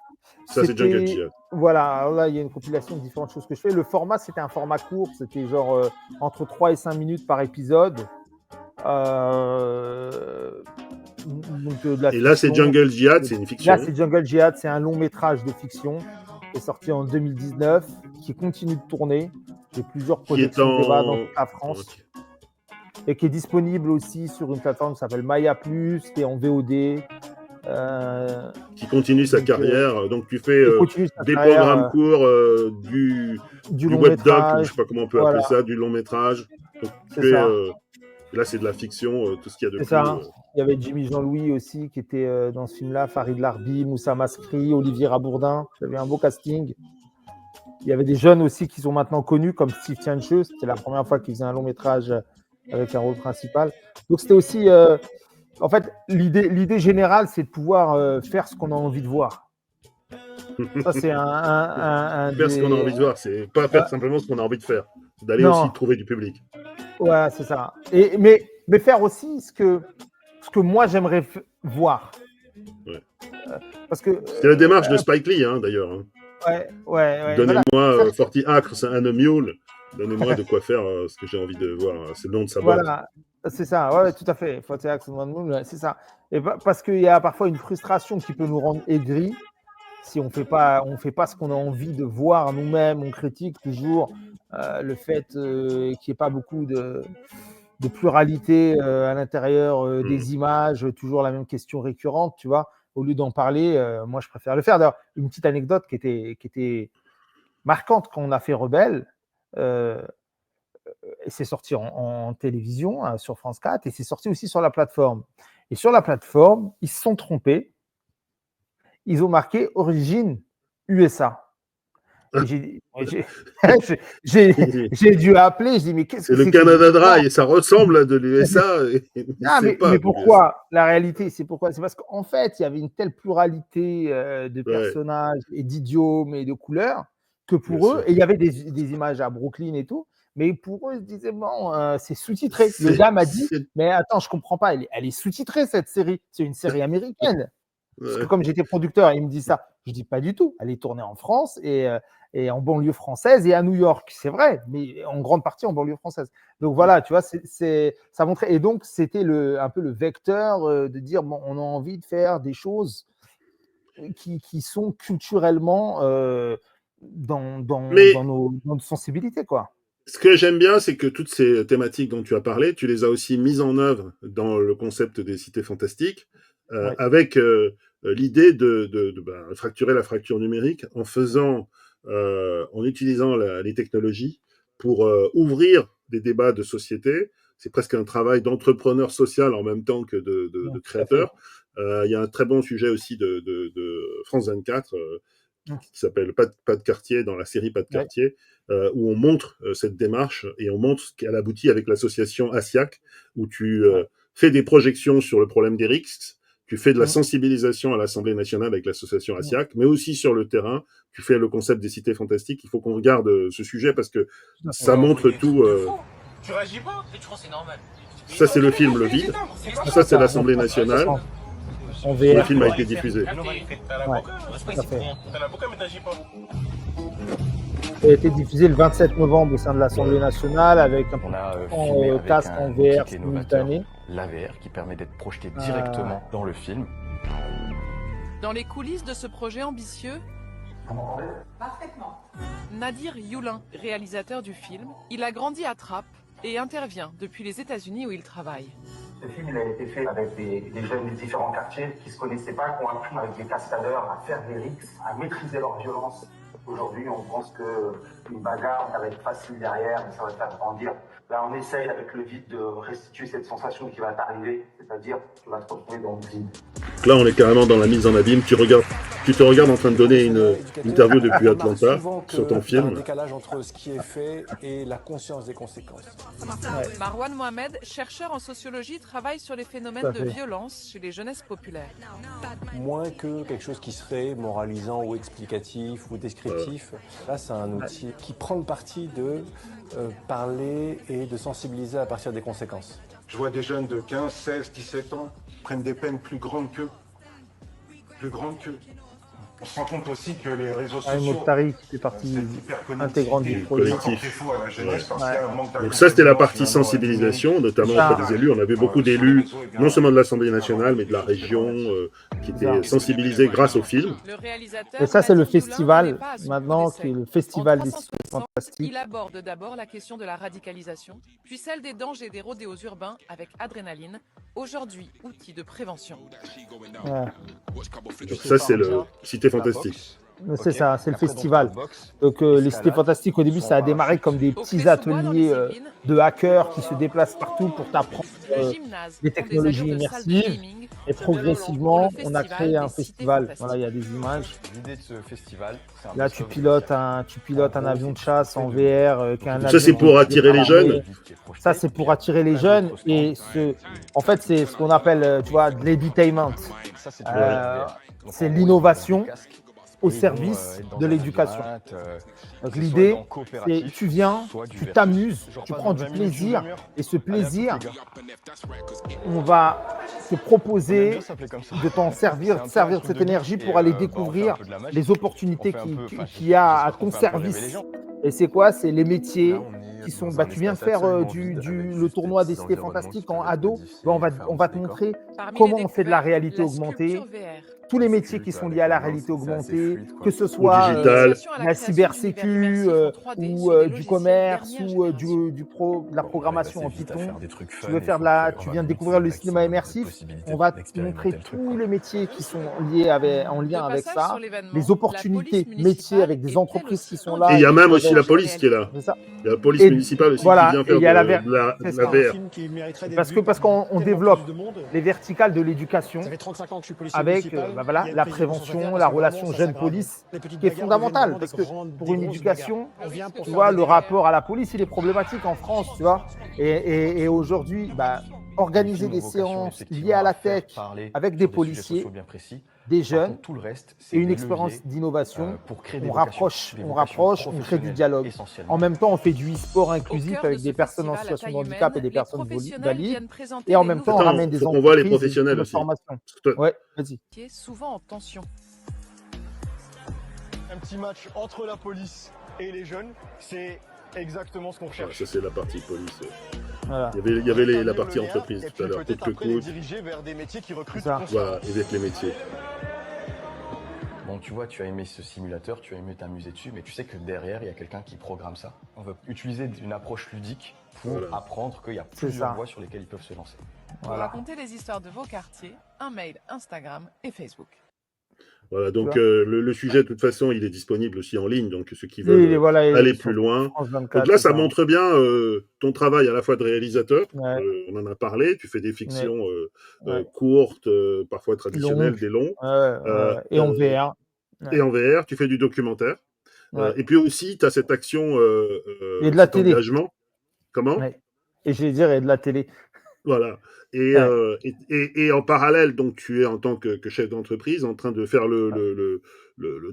Ça c'est Jungle Jihad. Voilà, alors là il y a une compilation de différentes choses que je fais. Le format c'était un format court, c'était genre entre 3 et 5 minutes par épisode. Donc, et là c'est Jungle Jihad, c'est une fiction. Là c'est Jungle Jihad, c'est un long métrage de fiction qui est sorti en 2019, qui continue de tourner. J'ai plusieurs projections dans toute la France. Okay. Et qui est disponible aussi sur une plateforme qui s'appelle Maya+, qui est en VOD. Qui continue sa carrière. Donc tu fais des programmes courts, du webdoc, je sais pas comment on peut appeler ça, du long métrage. Donc, là c'est de la fiction, tout ce qu'il y a de plus. Ça. Il y avait Jimmy Jean-Louis aussi qui était dans ce film-là, Farid Larbi, Moussa Maskri, Olivier Rabourdin. J'avais un beau casting. Il y avait des jeunes aussi qui sont maintenant connus comme Steve Tiancheux. C'était la première fois qu'il faisait un long métrage avec un rôle principal. Donc c'était aussi, en fait, l'idée générale, c'est de pouvoir faire ce qu'on a envie de voir. Ça, c'est faire ce qu'on a envie de voir, c'est pas faire simplement ce qu'on a envie de faire, d'aller aussi trouver du public. Ouais, c'est ça. Mais faire aussi ce que moi j'aimerais voir. Ouais. Parce que c'est la démarche de Spike Lee, d'ailleurs. Ouais. Donnez-moi 40 acres and a mule. Donnez-moi de quoi faire ce que j'ai envie de voir. C'est le nom de sa boîte. Voilà, c'est ça. Ouais, tout à fait. 40 acres and a mule, c'est ça. Et parce qu'il y a parfois une frustration qui peut nous rendre aigris si on fait pas ce qu'on a envie de voir nous-mêmes. On critique toujours le fait qu'il n'y ait pas beaucoup de pluralité à l'intérieur des images, toujours la même question récurrente, tu vois. Au lieu d'en parler, moi je préfère le faire. D'ailleurs, une petite anecdote qui était marquante quand on a fait Rebelle, et c'est sorti en télévision sur France 4 et c'est sorti aussi sur la plateforme. Et sur la plateforme, ils se sont trompés. Ils ont marqué origine USA. J'ai dû appeler, je dis mais qu'est-ce que c'est c'est le que Canada Dry et ça ressemble à de l'USA. mais pourquoi? La réalité, c'est pourquoi? C'est parce qu'en fait, il y avait une telle pluralité de personnages et d'idiomes et de couleurs que pour eux, et il y avait des images à Brooklyn et tout, mais pour eux, ils se disaient bon, c'est sous-titré. Le gars m'a dit, mais attends, je comprends pas, elle est sous-titrée cette série, c'est une série américaine. Parce que comme j'étais producteur, il me dit ça. Je dis pas du tout. Elle est tournée en France et en banlieue française et à New York, c'est vrai, mais en grande partie en banlieue française. Donc voilà, tu vois, ça montrait. Et donc c'était un peu le vecteur de dire bon, on a envie de faire des choses qui sont culturellement dans nos sensibilités, quoi. Ce que j'aime bien, c'est que toutes ces thématiques dont tu as parlé, tu les as aussi mises en œuvre dans le concept des cités fantastiques, avec l'idée de fracturer la fracture numérique en en utilisant les technologies pour ouvrir des débats de société. C'est presque un travail d'entrepreneur social en même temps que de créateur. Il y a un très bon sujet aussi de France 24 qui s'appelle Pas de quartier, dans la série Pas de quartier, où on montre cette démarche et on montre ce qu'elle aboutit avec l'association ASIAC, où tu fais des projections sur le problème des risques, tu fais de la sensibilisation à l'Assemblée nationale avec l'association ASIAC, mais aussi sur le terrain, tu fais le concept des cités fantastiques. Il faut qu'on regarde ce sujet parce que ça montre tout. Tu réagis pas? Je crois que c'est normal. Ça, c'est le film Le Vide. Ça, c'est l'Assemblée nationale. Le film a été diffusé. Il a été diffusé le 27 novembre au sein de l'Assemblée nationale avec un casque en VR simultané. L'AVR qui permet d'être projeté directement dans le film. Dans les coulisses de ce projet ambitieux, Parfaitement. Nadir Youlin, réalisateur du film, il a grandi à Trappes et intervient depuis les États-Unis où il travaille. Ce film il a été fait avec des jeunes des différents quartiers qui ne se connaissaient pas, qui ont appris avec des cascadeurs à faire des rixes, à maîtriser leur violence. Aujourd'hui, on pense qu'une bagarre, ça va être facile derrière, mais ça va te faire grandir. Là, on essaye avec le vide de restituer cette sensation qui va t'arriver, c'est-à-dire que tu vas te retrouver dans le vide. Là, on est carrément dans la mise en abîme. Tu te regardes en train de donner une interview depuis Atlanta sur ton film. Un décalage entre ce qui est fait et la conscience des conséquences. Marwan Mohamed, chercheur en sociologie, travaille sur les phénomènes de violence chez les jeunesses populaires. Moins que quelque chose qui serait moralisant ou explicatif ou descriptif. Là, c'est un outil qui prend le parti de parler et de sensibiliser à partir des conséquences. Je vois des jeunes de 15, 16, 17 ans prennent des peines plus grandes qu'eux. On se rend compte aussi que les réseaux sociaux... Mokhtari qui fait partie intégrante du collectif. Donc ça, c'était la partie sensibilisation, notamment auprès des élus. On avait beaucoup d'élus, non seulement de l'Assemblée nationale, mais de la région, qui étaient sensibilisés grâce au film. Et ça, c'est le festival, maintenant, qui est le festival des cités fantastiques. Il aborde d'abord la question de la radicalisation, puis celle des dangers des rodéos urbains avec Adrénaline, aujourd'hui outil de prévention. Donc ça, c'est le Cité fantastique. C'est ça, c'est le festival. Donc les cités fantastiques, au début, ça a démarré comme des petits ateliers de hackers qui se déplacent partout pour t'apprendre des technologies immersives. Et progressivement, on a créé un festival. Voilà, il y a des images. L'idée de ce festival, là, tu pilotes un avion de chasse en VR. Ça, c'est pour attirer les jeunes. Ça, c'est pour attirer les jeunes. Et en fait, c'est ce qu'on appelle, tu vois, de l'edutainment. C'est l'innovation au service de l'éducation. Donc l'idée, c'est tu viens, tu t'amuses, tu prends du plaisir, et ce plaisir, on va te proposer de t'en servir de cette énergie pour aller découvrir les opportunités qu'il y a à ton service. Et c'est quoi? C'est les métiers qui sont... tu viens de faire le tournoi des cités fantastiques en ado. On va te montrer comment on fait de la réalité augmentée. Tous les métiers qui sont liés à la réalité augmentée, que ce soit la cybersécu ou du commerce ou de la programmation en Python. Tu viens de découvrir le cinéma immersif. On va te montrer tous les métiers qui sont en lien avec ça, les opportunités métiers avec des entreprises qui sont là. Et il y a même aussi la police qui est là. Il y a la police municipale aussi qui vient faire de la VR. Parce qu'on développe les verticales de l'éducation avec voilà, la prévention, la relation jeune-police, qui est fondamentale, parce que pour une éducation, tu vois, le rapport à la police, il est problématique en France, tu vois. Et aujourd'hui, organiser des séances liées à la tech avec des policiers, des jeunes et une expérience d'innovation, on rapproche, on crée du dialogue. En même temps, on fait du e-sport inclusif avec des personnes en situation de handicap et des personnes valides. Et en même temps, on ramène des on voit les entreprises professionnels de aussi. formation. Ouais, vas-y. Qui est souvent en tension. Un petit match entre la police et les jeunes, c'est exactement ce qu'on cherche. Ça, c'est la partie police. Voilà. Il y avait la partie entreprise tout à l'heure. Peut-être après les diriger vers des métiers qui recrutent. Voilà, avec les métiers. Bon, tu vois, tu as aimé ce simulateur, tu as aimé t'amuser dessus, mais tu sais que derrière, il y a quelqu'un qui programme ça. On veut utiliser une approche ludique pour apprendre qu'il y a plusieurs voies sur lesquelles ils peuvent se lancer. Pour raconter les histoires de vos quartiers, un mail, Instagram et Facebook. Voilà, donc le sujet, de toute façon, il est disponible aussi en ligne, donc ceux qui veulent aller plus loin. Donc là, ça montre bien ton travail à la fois de réalisateur, on en a parlé, tu fais des fictions courtes, parfois traditionnelles, des longs. Et en VR. Et en VR, tu fais du documentaire. Et puis aussi, tu as cette action, et de la télé. Engagement. Comment Et je vais dire, et de la télé. Voilà. Et en parallèle, donc tu es en tant que chef d'entreprise en train de faire le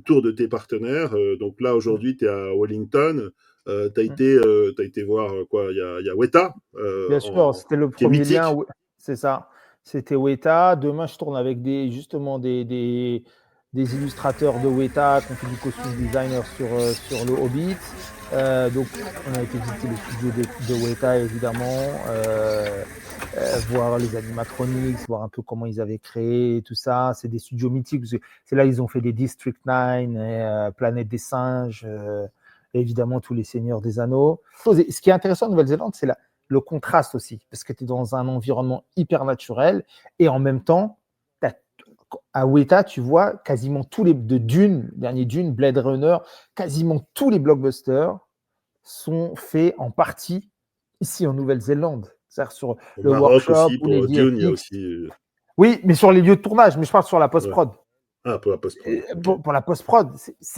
tour de tes partenaires. Donc là, aujourd'hui, tu es à Wellington. Tu as été voir quoi? Il y a Weta. Bien sûr, c'était le premier lien. C'est ça. C'était Weta. Demain, je tourne avec des illustrateurs de Weta qui ont fait du costume designer sur le Hobbit. Donc, on a été visiter le studio de Weta, évidemment, voir les animatronics, voir un peu comment ils avaient créé tout ça. C'est des studios mythiques, parce que c'est là qu'ils ont fait des District 9, Planète des singes, et évidemment tous les Seigneurs des Anneaux. Ce qui est intéressant en Nouvelle-Zélande, c'est le contraste aussi, parce que tu es dans un environnement hyper naturel, et en même temps, à Weta, tu vois quasiment tous les de Dune, dernier Dune, Blade Runner, quasiment tous les blockbusters sont faits en partie ici en Nouvelle-Zélande. C'est-à-dire sur le Maroc workshop aussi, ou les pour Dune, il y a VFX. aussi. Oui, mais sur les lieux de tournage, mais je parle sur la post-prod. Ah, pour la post-prod. Pour la post-prod,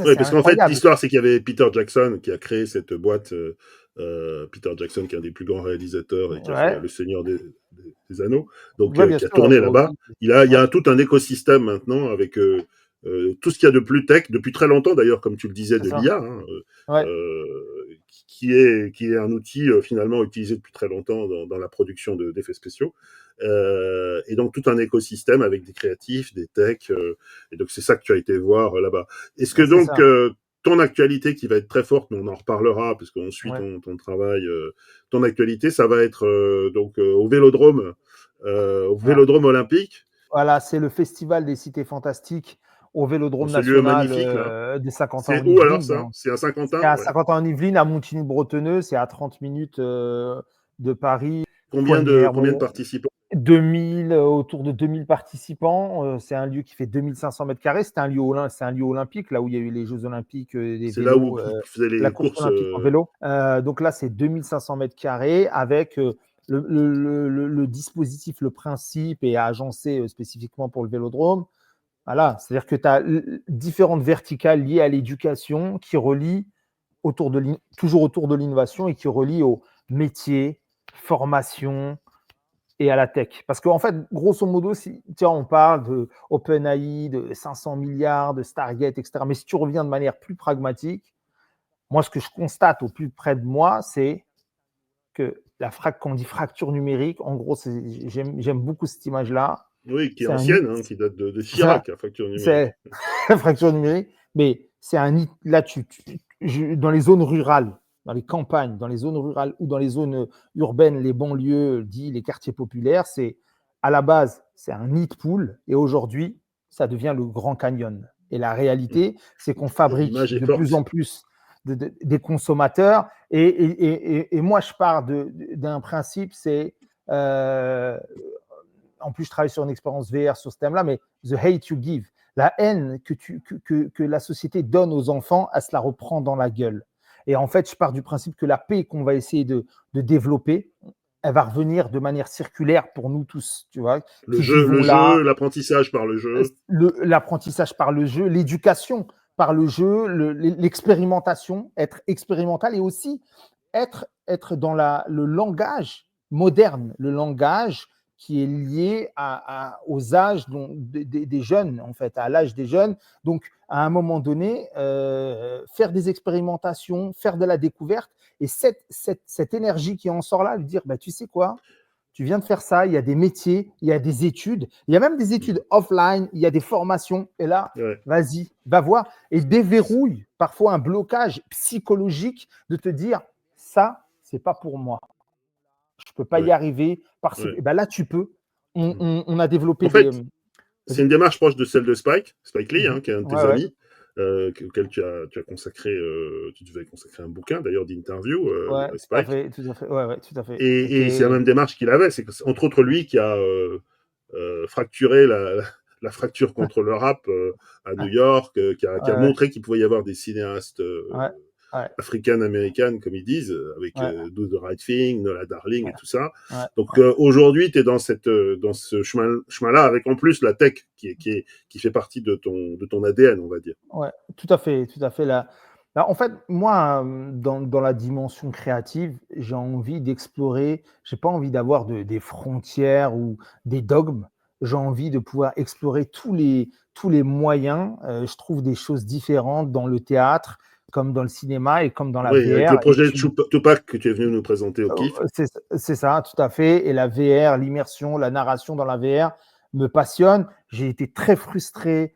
oui, parce qu'en fait, l'histoire, c'est qu'il y avait Peter Jackson qui a créé cette boîte. Peter Jackson, qui est un des plus grands réalisateurs et qui a fait Le Seigneur des Anneaux, donc qui a tourné là-bas. Il y a tout un écosystème maintenant avec tout ce qu'il y a de plus tech, depuis très longtemps d'ailleurs, comme tu le disais, de l'IA, qui est un outil finalement utilisé depuis très longtemps dans la production d'effets spéciaux. Et donc tout un écosystème avec des créatifs, des techs, et donc c'est ça que tu as été voir là-bas. Est-ce que donc ton actualité qui va être très forte, mais on en reparlera parce qu'on suit ton travail, ton actualité, ça va être au Vélodrome, Vélodrome olympique. Voilà, c'est le festival des cités fantastiques au Vélodrome national des Saint-Quentin. C'est où alors ça? C'est à Saint-Quentin? C'est à Saint-Quentin-en-Yvelines, à Montigny-Bretonneux, c'est à 30 minutes de Paris. Combien de participants? Autour de 2000 participants. C'est un lieu qui fait 2500 mètres carrés. C'est un lieu olympique, là où il y a eu les Jeux olympiques des vélos. C'est là où ils faisaient les courses olympiques en vélo. Donc là, c'est 2500 mètres carrés avec le dispositif, le principe est agencé spécifiquement pour le Vélodrome. Voilà, c'est-à-dire que tu as différentes verticales liées à l'éducation qui relient toujours autour de l'innovation et qui relient au métier, formation et à la tech. Parce qu'en fait, grosso modo, on parle de OpenAI, de 500 milliards, de Stargate, etc. Mais si tu reviens de manière plus pragmatique, moi, ce que je constate au plus près de moi, c'est que quand on dit fracture numérique, en gros, j'aime beaucoup cette image-là. Oui, qui est ancienne, qui date de Chirac, la fracture numérique. C'est la fracture numérique, mais c'est un nid. Là, dans les zones rurales, dans les campagnes, dans les zones rurales ou dans les zones urbaines, les banlieues, les quartiers populaires, à la base, c'est un nid de poule, et aujourd'hui, ça devient le Grand Canyon. Et la réalité, c'est qu'on fabrique de plus en plus des consommateurs. Et moi, je pars d'un principe, c'est en plus, je travaille sur une expérience VR sur ce thème-là, mais the hate you give, la haine que la société donne aux enfants, elle se la reprend dans la gueule. Et en fait, je pars du principe que la paix qu'on va essayer de développer, elle va revenir de manière circulaire pour nous tous, tu vois. Le jeu, l'apprentissage par le jeu. L'apprentissage par le jeu, l'éducation par le jeu, l'expérimentation, être expérimental et aussi être dans le langage moderne, le langage qui est lié aux âges des jeunes, en fait, à l'âge des jeunes. Donc, à un moment donné, faire des expérimentations, faire de la découverte, et cette énergie qui en sort là, lui dire, bah, tu sais quoi, tu viens de faire ça, il y a des métiers, il y a des études, il y a même des études offline, il y a des formations, et là, vas-y, va voir, et déverrouille parfois un blocage psychologique de te dire, ça, c'est pas pour moi. Je ne peux pas y arriver parce que ben là, tu peux. On a développé en fait, c'est une démarche proche de celle de Spike Lee, qui est un de tes amis, auquel tu as consacré, tu devais consacrer un bouquin d'ailleurs d'interview, Spike. Tout à fait. Et c'est la même démarche qu'il avait, c'est entre autres lui qui a fracturé la fracture contre le rap à New York, qui a montré qu'il pouvait y avoir des cinéastes africaines-américaines, comme ils disent, avec Do the Right Thing, Nola Darling et tout ça. Donc aujourd'hui, tu es dans ce chemin-là, avec en plus la tech qui fait partie de ton ADN, on va dire. Ouais, tout à fait. Là, en fait, moi, dans la dimension créative, j'ai envie d'explorer, j'ai pas envie d'avoir des frontières ou des dogmes. J'ai envie de pouvoir explorer tous les moyens. Je trouve des choses différentes dans le théâtre, comme dans le cinéma et comme dans la VR. Avec le projet Tupac que tu es venu nous présenter au KIF. C'est ça, tout à fait. Et la VR, l'immersion, la narration dans la VR me passionne. J'ai été très frustré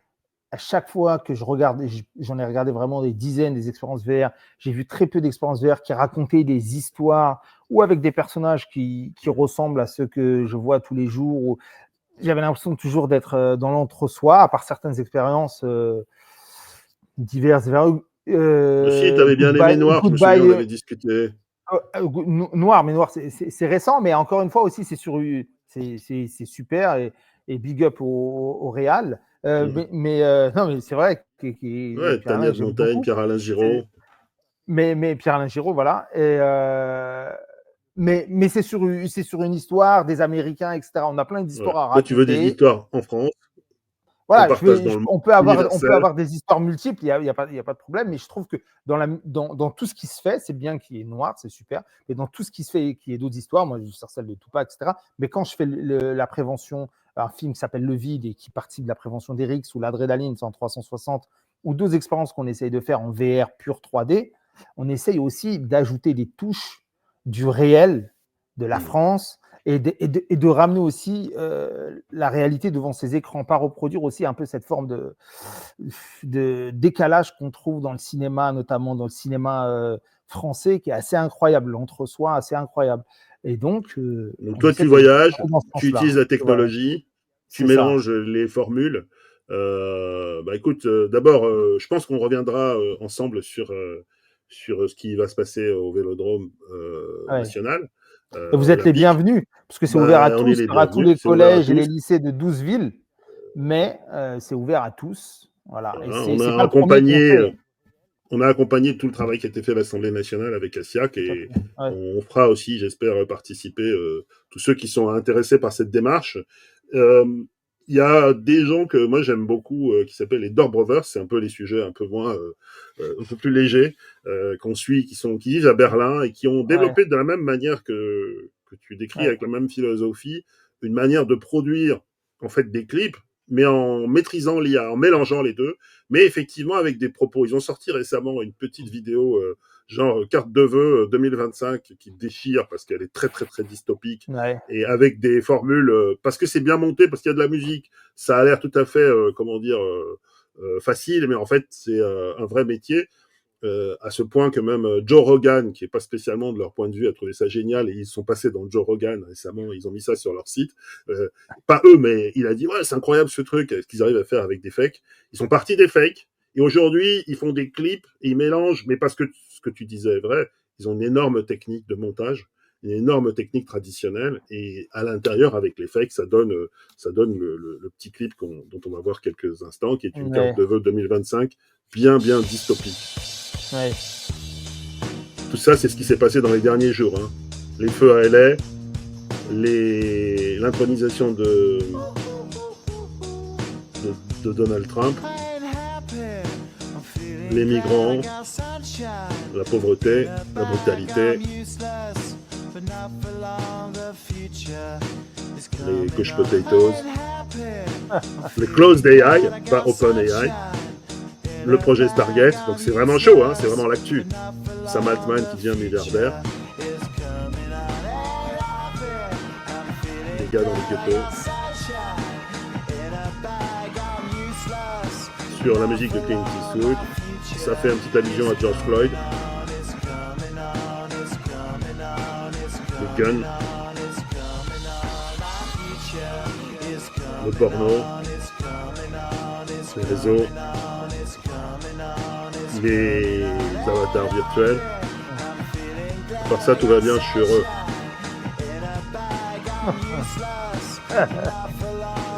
à chaque fois que je regarde, j'en ai regardé vraiment des dizaines des expériences VR. J'ai vu très peu d'expériences VR qui racontaient des histoires ou avec des personnages qui ressemblent à ceux que je vois tous les jours. J'avais l'impression toujours d'être dans l'entre-soi, à part certaines expériences diverses et variées. Si, tu avais bien aimé Noir, je me souviens, on avait discuté. Noir, c'est récent, mais encore une fois aussi, c'est c'est super et big up au Real. Non, mais c'est vrai que Tania de Montagne, Pierre-Alain Giraud. Mais Pierre-Alain Giraud, voilà. Mais c'est sur une histoire des Américains, etc. On a plein d'histoires à raconter. Toi, tu veux des histoires en France. Voilà, on peut avoir des histoires multiples, il n'y a pas de problème, mais je trouve que dans tout ce qui se fait, c'est bien qu'il y ait Noir, c'est super, mais dans tout ce qui se fait, qu'il y ait d'autres histoires, moi je sors celle de Tupac, etc. Mais quand je fais la prévention, un film qui s'appelle Le Vide et qui participe de la prévention d'Erix ou l'adrénaline, c'est en 360, ou d'autres expériences qu'on essaye de faire en VR pur 3D, on essaye aussi d'ajouter des touches du réel de la France, et de ramener aussi la réalité devant ces écrans, pas reproduire aussi un peu cette forme de décalage qu'on trouve dans le cinéma, notamment dans le cinéma français, qui est assez incroyable, l'entre-soi assez incroyable. Et donc toi, tu voyages, tu utilises la technologie, tu mélanges les formules. Écoute, d'abord, je pense qu'on reviendra ensemble sur ce qui va se passer au Vélodrome national. Vous êtes les bienvenus, parce que c'est ouvert à tous, à tous les collèges et les lycées de 12 villes, mais c'est ouvert à tous. Voilà. On a accompagné tout le travail qui a été fait à l'Assemblée nationale avec Assiac, et on fera aussi, j'espère, participer tous ceux qui sont intéressés par cette démarche. Il y a des gens que moi j'aime beaucoup qui s'appellent les Door Brothers, c'est un peu les sujets un peu moins, un peu plus légers qu'on suit, qui vivent à Berlin et qui ont développé de la même manière que tu décris, avec la même philosophie, une manière de produire en fait des clips, mais en maîtrisant l'IA, en mélangeant les deux, mais effectivement avec des propos. Ils ont sorti récemment une petite vidéo genre carte de vœux 2025 qui déchire parce qu'elle est très très très dystopique, et avec des formules parce que c'est bien monté, parce qu'il y a de la musique, ça a l'air tout à fait facile, mais en fait c'est un vrai métier, à ce point que même Joe Rogan, qui est pas spécialement de leur point de vue, a trouvé ça génial, et ils sont passés dans Joe Rogan récemment, ils ont mis ça sur leur site, pas eux, mais il a dit ouais, c'est incroyable ce truc, ce qu'ils arrivent à faire avec des fakes. Ils sont partis des fakes, et aujourd'hui ils font des clips et ils mélangent, mais parce que ce que tu disais est vrai, ils ont une énorme technique de montage, une énorme technique traditionnelle, et à l'intérieur avec les fakes ça donne le petit clip dont on va voir quelques instants, qui est une carte de vœux 2025 bien dystopique. Tout ça, c'est ce qui s'est passé dans les derniers jours. Les feux à LA, l'intronisation de Donald Trump, les migrants, la pauvreté, la brutalité, les couch potatoes, les closed AI, pas open AI, le projet Stargate, donc c'est vraiment chaud, hein, c'est vraiment l'actu. Sam Altman qui devient milliardaire. Les gars dans les ghettos. Sur la musique de Clint Eastwood, ça fait une petite allusion à George Floyd. Le gun. Le porno. Les réseaux. Les avatars virtuels. Par ça, tout va bien, je suis heureux.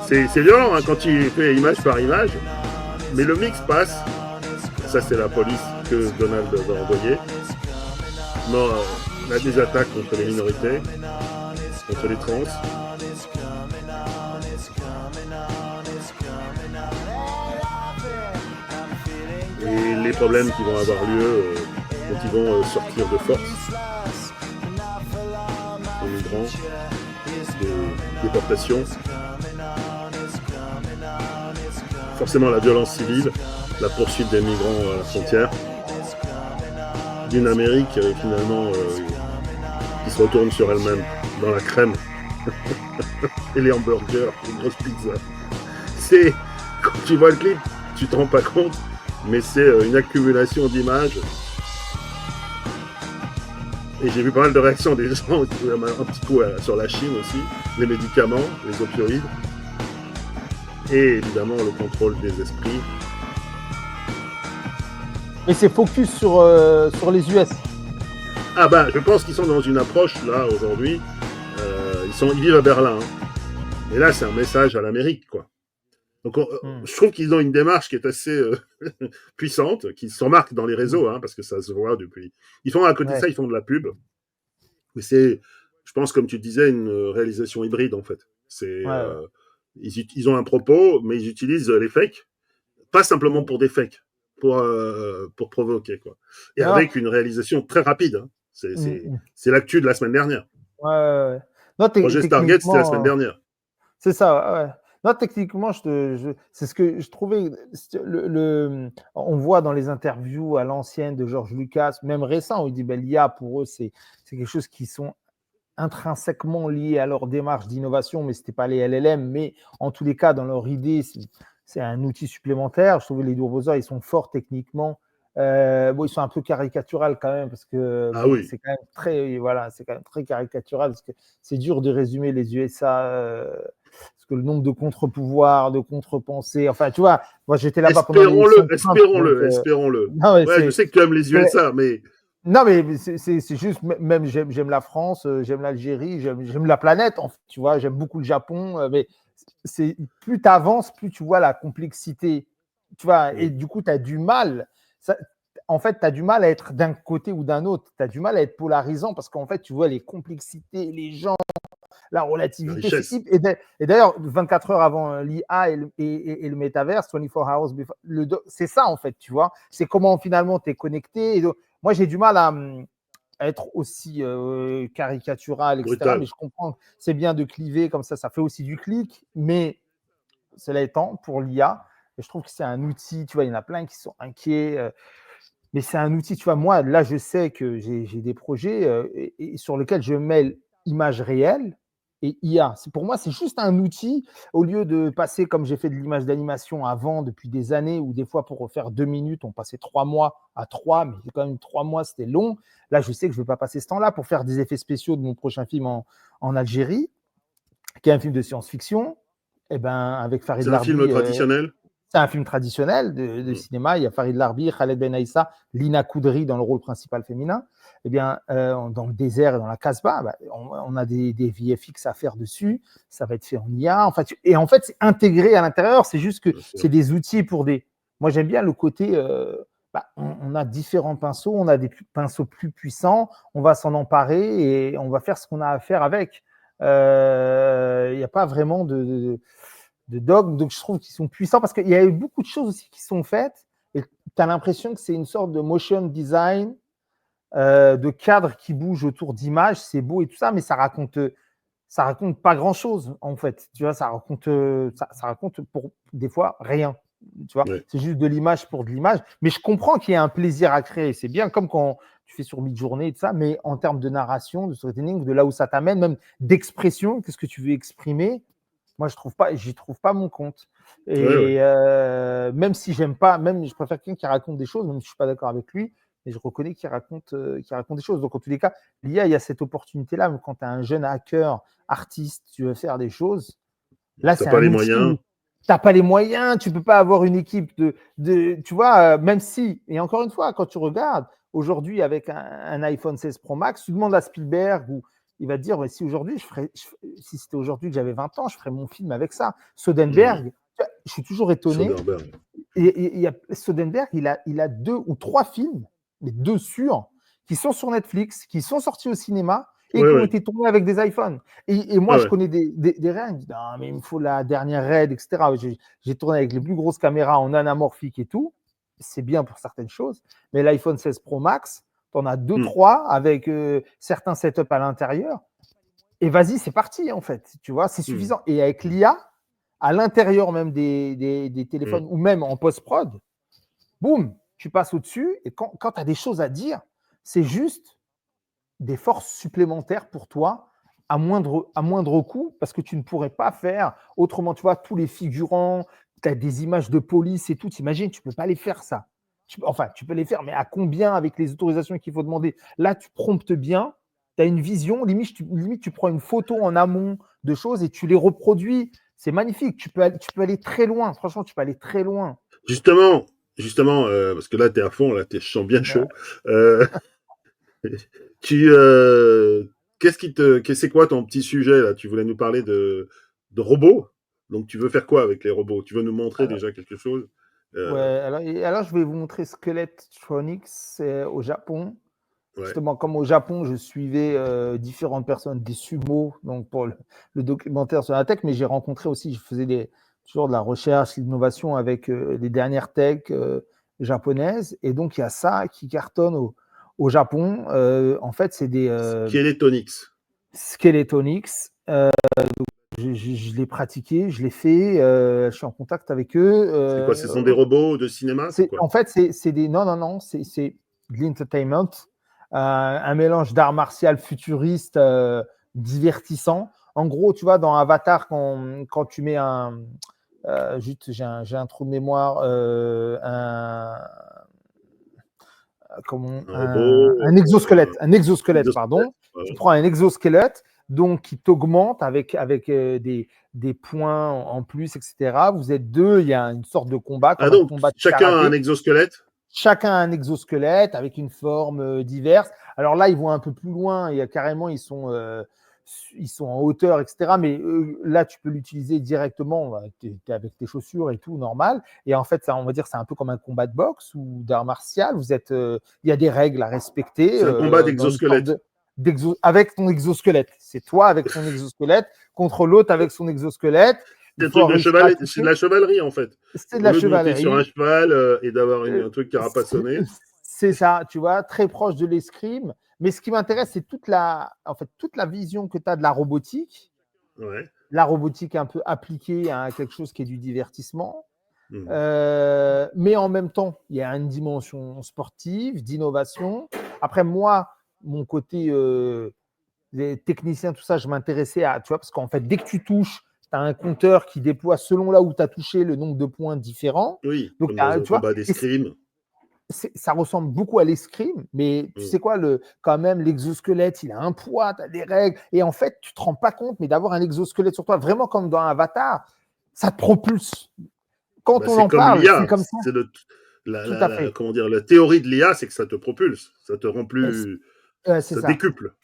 C'est violent hein, quand tu fais image par image, mais le mix passe. Ça, c'est la police que Donald va envoyer. Non, là, des attaques contre les minorités, contre les trans. Et les problèmes qui vont avoir lieu quand ils vont sortir de force. Les migrants, des déportations. Forcément la violence civile, la poursuite des migrants à la frontière. D'une Amérique finalement qui se retourne sur elle-même dans la crème. Et les hamburgers, les grosses pizzas. C'est, quand tu vois le clip, tu te rends pas compte, mais c'est une accumulation d'images. Et j'ai vu pas mal de réactions des gens, un petit coup sur la Chine aussi, les médicaments, les opioïdes, et évidemment le contrôle des esprits. Et c'est focus sur les US. Ah bah, je pense qu'ils sont dans une approche, là, aujourd'hui, ils vivent à Berlin. Hein. Et là, c'est un message à l'Amérique, quoi. Donc, je trouve qu'ils ont une démarche qui est assez puissante, qui se remarque dans les réseaux, hein, parce que ça se voit depuis. Ils font à côté de ça, ils font de la pub. Mais c'est, je pense, comme tu disais, une réalisation hybride, en fait. C'est, ils ont un propos, mais ils utilisent les fakes, pas simplement pour des fakes, pour provoquer, quoi. Et avec une réalisation très rapide. Hein. C'est l'actu de la semaine dernière. Ouais. Non, Projet Stargate, c'était la semaine dernière. C'est ça, ouais. Non, techniquement, c'est ce que je trouvais. On voit dans les interviews à l'ancienne de George Lucas, même récent, où il dit l'IA, pour eux, c'est quelque chose qui sont intrinsèquement liés à leur démarche d'innovation, mais ce n'était pas les LLM. Mais en tous les cas, dans leur idée, c'est un outil supplémentaire. Je trouve que les Durbozor, ils sont forts techniquement. Ils sont un peu caricaturales quand même, parce que c'est quand même très caricatural, parce que c'est dur de résumer les USA. Parce que le nombre de contre-pouvoirs, de contre-pensées, enfin, tu vois, moi j'étais là-bas pendant Espérons-le. Je sais que tu aimes les USA, mais... Non, mais c'est juste, même j'aime la France, j'aime l'Algérie, j'aime la planète, en fait, tu vois, j'aime beaucoup le Japon, mais plus tu avances, plus tu vois la complexité, tu vois, et du coup, tu as du mal, en fait, tu as du mal à être d'un côté ou d'un autre, tu as du mal à être polarisant, parce qu'en fait, tu vois les complexités, les gens, la relativité. Et d'ailleurs, 24 heures avant l'IA et le métaverse, 24 hours before, c'est ça en fait, tu vois. C'est comment finalement tu es connecté. Moi, j'ai du mal à être aussi caricatural, etc. Brutal. Mais je comprends que c'est bien de cliver comme ça fait aussi du clic. Mais cela étant, pour l'IA, je trouve que c'est un outil, tu vois, il y en a plein qui sont inquiets. Mais c'est un outil, tu vois, moi, là, je sais que j'ai des projets et sur lesquels je mêle image réelle et IA. Pour moi, c'est juste un outil, au lieu de passer, comme j'ai fait de l'image d'animation avant, depuis des années, où des fois, pour refaire 2 minutes, on passait 3 mois à 3, mais quand même 3 mois, c'était long. Là, je sais que je ne vais pas passer ce temps-là pour faire des effets spéciaux de mon prochain film en Algérie, qui est un film de science-fiction, avec Farid Larbi. C'est un film traditionnel. C'est un film traditionnel de cinéma. Il y a Farid Larbi, Khaled Ben Aissa, Lina Koudri dans le rôle principal féminin. Dans le désert et dans la Casbah, on a des VFX à faire dessus. Ça va être fait en IA. Et en fait, c'est intégré à l'intérieur. C'est juste que c'est des outils pour des... Moi, j'aime bien le côté... on a différents pinceaux. On a des pinceaux plus puissants. On va s'en emparer et on va faire ce qu'on a à faire avec. Il n'y a pas vraiment de dogme. Donc, je trouve qu'ils sont puissants parce qu'il y a eu beaucoup de choses aussi qui sont faites et tu as l'impression que c'est une sorte de motion design, de cadres qui bougent autour d'images. C'est beau et tout ça, mais ça raconte pas grand-chose, en fait. Tu vois, ça raconte pour des fois rien. Tu vois, c'est juste de l'image pour de l'image. Mais je comprends qu'il y ait un plaisir à créer. C'est bien comme quand tu fais sur Midjourney et tout ça, mais en termes de narration, de storytelling, de là où ça t'amène, même d'expression, qu'est-ce que tu veux exprimer, moi, j'y trouve pas mon compte. Et même si j'aime pas, même je préfère quelqu'un qui raconte des choses, même si je suis pas d'accord avec lui, mais je reconnais qu'il raconte des choses. Donc, en tous les cas, l'IA, il y a cette opportunité-là, mais quand tu as un jeune hacker, artiste, tu veux faire des choses, là, c'est un outil où tu n'as pas les moyens, tu ne peux pas avoir une équipe tu vois, même si, et encore une fois, quand tu regardes, aujourd'hui, avec un iPhone 16 Pro Max, tu demandes à Spielberg, ou il va te dire, si aujourd'hui, si c'était aujourd'hui que j'avais 20 ans, je ferais mon film avec ça. Soderbergh, je suis toujours étonné. Soderbergh, il a 2 ou 3 films, mais 2 sûrs, qui sont sur Netflix, qui sont sortis au cinéma et qui ont été tournés avec des iPhones. Et moi, je connais des raids, ils disent, non, mais il me faut la dernière RAID, etc. J'ai tourné avec les plus grosses caméras en anamorphique et tout. C'est bien pour certaines choses. Mais l'iPhone 16 Pro Max, tu en as 2, 3 avec certains setups à l'intérieur. Et vas-y, c'est parti, en fait. Tu vois, c'est suffisant. Et avec l'IA, à l'intérieur même des téléphones ou même en post-prod, boum, tu passes au-dessus. Et quand tu as des choses à dire, c'est juste des forces supplémentaires pour toi à moindre coût, parce que tu ne pourrais pas faire autrement. Tu vois, tous les figurants, tu as des images de police et tout. T'imagines, tu ne peux pas les faire, ça. Tu peux les faire, mais à combien avec les autorisations qu'il faut demander? Là, tu promptes bien, tu as une vision, limite, tu prends une photo en amont de choses et tu les reproduis. C'est magnifique. Tu peux aller très loin. Franchement, tu peux aller très loin. Justement, parce que là, tu es à fond, là, je sens bien chaud. C'est quoi ton petit sujet, là? Tu voulais nous parler de robots. Donc, tu veux faire quoi avec les robots? Tu veux nous montrer déjà quelque chose? Alors, je vais vous montrer Skeletronics au Japon. Justement, comme au Japon, je suivais différentes personnes, des sumo, donc pour le documentaire sur la tech, mais j'ai rencontré aussi, je faisais toujours de la recherche, l'innovation avec les dernières tech japonaises. Et donc, il y a ça qui cartonne au Japon. En fait, c'est des... Skeletronics. Donc, je l'ai pratiqué, je l'ai fait, je suis en contact avec eux. C'est quoi? Ce sont des robots de cinéma? En fait, c'est des... Non, c'est de l'entertainment. Un mélange d'art martial futuriste divertissant. En gros, tu vois, dans Avatar, quand tu mets juste, j'ai un trou de mémoire, un exosquelette, pardon. Tu prends un exosquelette, donc qui t'augmente avec des points en plus, etc. Vous êtes 2, il y a une sorte de combat. Donc chacun a un exosquelette? Chacun a un exosquelette avec une forme diverse. Alors là, ils vont un peu plus loin. Il y a carrément, ils sont en hauteur, etc. Mais là, tu peux l'utiliser directement. Tu es avec tes chaussures et tout, normal. Et en fait, ça, on va dire, c'est un peu comme un combat de boxe ou d'art martial. Il y a des règles à respecter. C'est un combat d'exosquelette. Avec ton exosquelette. C'est toi avec ton exosquelette contre l'autre avec son exosquelette. C'est de la chevalerie, en fait. C'est de la chevalerie. Sur un cheval et d'avoir un truc carapassonné. C'est ça, tu vois, très proche de l'escrime. Mais ce qui m'intéresse, c'est toute la vision que tu as de la robotique. La robotique un peu appliquée à quelque chose qui est du divertissement. Mais en même temps, il y a une dimension sportive, d'innovation. Après, moi, mon côté les techniciens, tout ça, je m'intéressais à, tu vois, parce qu'en fait, dès que tu touches, tu as un compteur qui déploie selon là où tu as touché le nombre de points différents. Oui, donc comme dans un combat d'escrime. Ça ressemble beaucoup à l'escrime, mais tu sais quoi, quand même, l'exosquelette, il a un poids, tu as des règles, et en fait, tu ne te rends pas compte, mais d'avoir un exosquelette sur toi, vraiment comme dans Avatar, ça te propulse. Quand on en parle, c'est comme ça. Comment dire, la théorie de l'IA, c'est que ça te propulse, ça te rend plus... ça décuple.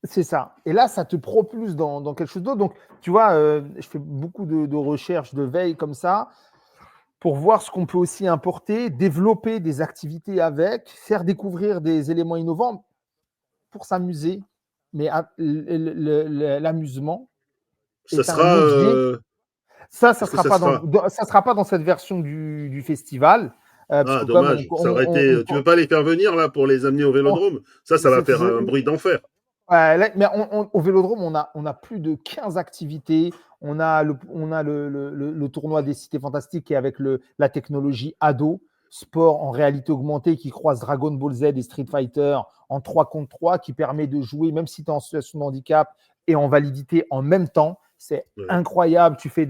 C'est ça. Et là, ça te propulse dans quelque chose d'autre. Donc, tu vois, je fais beaucoup de recherches, de veille comme ça, pour voir ce qu'on peut aussi importer, développer des activités avec, faire découvrir des éléments innovants pour s'amuser. mais l'amusement Ça est un sera. levier. Ça Est-ce que ça sera pas dans cette version du festival. Parce Ah, que comme dommage. Ça aurait été. Tu veux pas les faire venir là pour les amener au Vélodrome? Ça va faire un bruit d'enfer. Ouais, mais au Vélodrome, on a plus de 15 activités. On a le tournoi des cités fantastiques qui est avec la technologie ado, sport en réalité augmentée qui croise Dragon Ball Z et Street Fighter en 3 contre 3, qui permet de jouer même si tu es en situation de handicap et en validité en même temps. C'est incroyable. Tu fais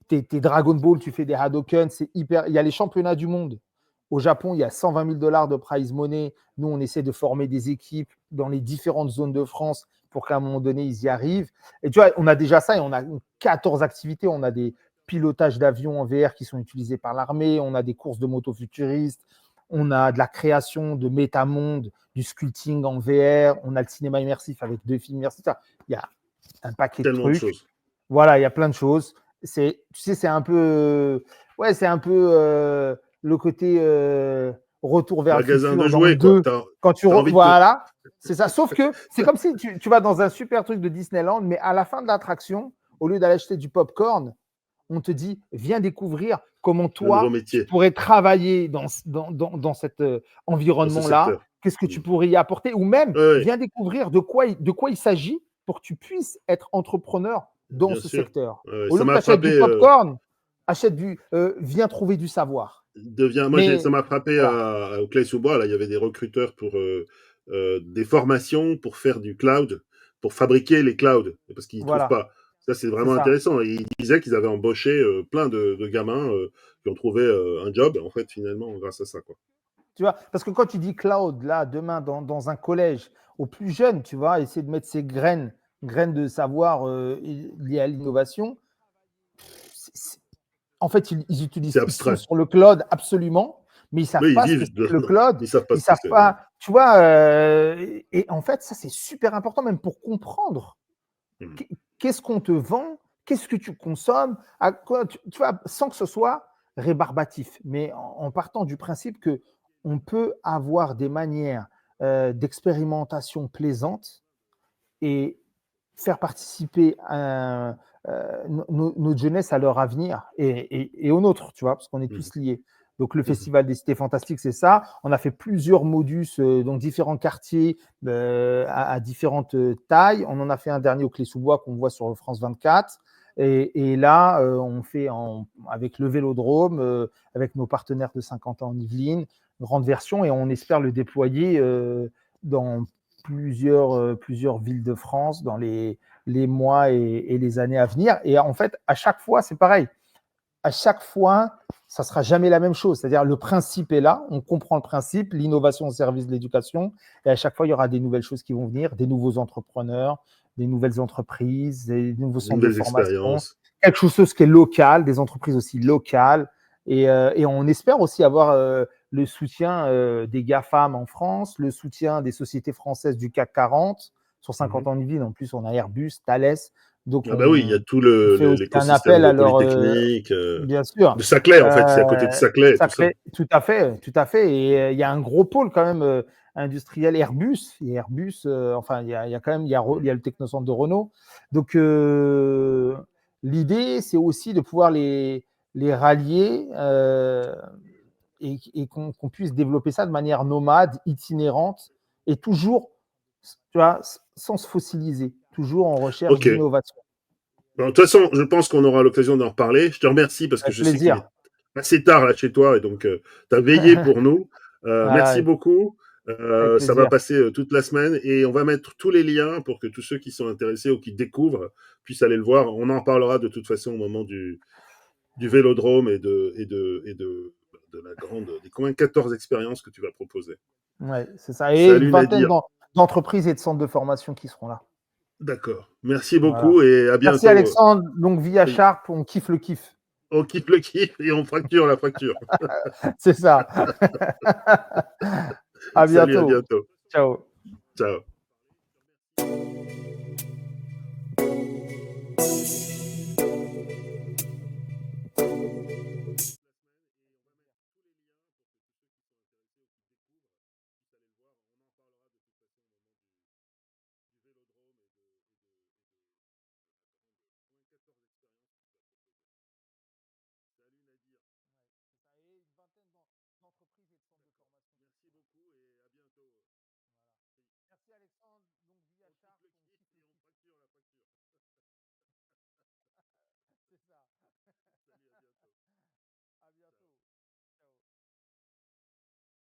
tes Dragon Ball, tu fais des Hadouken, c'est hyper. Il y a les championnats du monde. Au Japon, il y a 120 000 $ de prize money. Nous, on essaie de former des équipes dans les différentes zones de France pour qu'à un moment donné, ils y arrivent. Et tu vois, on a déjà ça et on a 14 activités. On a des pilotages d'avions en VR qui sont utilisés par l'armée. On a des courses de moto futuristes. On a de la création de métamondes, du sculpting en VR. On a le cinéma immersif avec 2 films immersifs. Il y a un paquet de trucs. Choses. Voilà, il y a plein de choses. Tu sais, c'est un peu... Ouais, c'est un peu... le côté retour vers magasin le futur de jouets, dans le 2. Quand tu voilà, c'est ça. Sauf que c'est comme si tu vas dans un super truc de Disneyland, mais à la fin de l'attraction, au lieu d'aller acheter du popcorn, on te dit viens découvrir comment toi tu pourrais travailler dans cet environnement-là. Qu'est-ce que tu pourrais y apporter? Ou même viens découvrir de quoi il s'agit pour que tu puisses être entrepreneur dans ce secteur. Au lieu que tu achètes du popcorn, viens trouver du savoir. Ça m'a frappé au Clay-sous-Bois. Là, il y avait des recruteurs pour des formations pour faire du cloud, pour fabriquer les clouds, parce qu'ils ne trouvent pas. Ça, c'est vraiment intéressant. Et ils disaient qu'ils avaient embauché plein de gamins qui ont trouvé un job, en fait, finalement, grâce à ça, quoi. Tu vois, parce que quand tu dis cloud, là, demain, dans un collège, aux plus jeunes, tu vois, essayer de mettre ces graines de savoir liées à l'innovation. En fait, ils utilisent sont sur le cloud absolument, mais ils ne savent pas ce que c'est le cloud. Ils savent pas. Tu vois, et en fait, ça, c'est super important, même pour comprendre qu'est-ce qu'on te vend, qu'est-ce que tu consommes, à quoi, tu vois, sans que ce soit rébarbatif, mais en partant du principe qu'on peut avoir des manières d'expérimentation plaisantes et faire participer notre jeunesse à leur avenir et au nôtre, tu vois, parce qu'on est tous liés. Donc, le Festival des Cités Fantastiques, c'est ça. On a fait plusieurs modus dans différents quartiers à différentes tailles. On en a fait un dernier au Clé-sous-Bois qu'on voit sur France 24. Et là, on fait avec le Vélodrome, avec nos partenaires de 50 ans en Yvelines, grande version, et on espère le déployer dans plusieurs villes de France dans les mois et les années à venir. Et en fait, à chaque fois, c'est pareil. À chaque fois, ça ne sera jamais la même chose. C'est-à-dire, le principe est là, on comprend le principe, l'innovation au service de l'éducation, et à chaque fois, il y aura des nouvelles choses qui vont venir, des nouveaux entrepreneurs, des nouvelles entreprises, des nouveaux centres de formation, quelque chose qui est local, des entreprises aussi locales, et on espère aussi avoir le soutien des GAFAM en France, le soutien des sociétés françaises du CAC 40, sur 50 ans de vie. En plus, on a Airbus, Thales. Donc, oui, il y a tout l'écosystème de Polytechnique, bien sûr. de Saclay, en fait, c'est à côté de Saclay. Tout à fait. Et il y a un gros pôle quand même industriel Airbus. Et Airbus, enfin, il y a quand même, il y a le technocentre de Renault. Donc, l'idée, c'est aussi de pouvoir les rallier et qu'on puisse développer ça de manière nomade, itinérante, et toujours, tu vois, sans se fossiliser, toujours en recherche d'innovation. Bon, de toute façon, je pense qu'on aura l'occasion d'en reparler. Je te remercie parce que je sais qu'il est assez tard là chez toi et donc tu as veillé pour nous. Merci beaucoup. Ça va passer toute la semaine et on va mettre tous les liens pour que tous ceux qui sont intéressés ou qui découvrent puissent aller le voir. On en parlera de toute façon au moment du Vélodrome et de la grande, des 14 expériences que tu vas proposer. Ouais, c'est ça. Et une vingtaine d'entreprises et de centres de formation qui seront là. D'accord. Merci beaucoup et à bientôt. Merci Alexandre. Longue vie à Sharp. On kiffe le kiff. On kiffe le kiff et on fracture la fracture. C'est ça. À bientôt. Salut, à bientôt. Ciao. Ciao. entreprise et de centres de formation. Merci beaucoup et à bientôt. Voilà. Oui. Merci Alexandre. Donc via On Sharp, coupe le on kit quitte et le on kit. facture la facture. C'est ça. Salut, à bientôt. À bientôt. Ciao.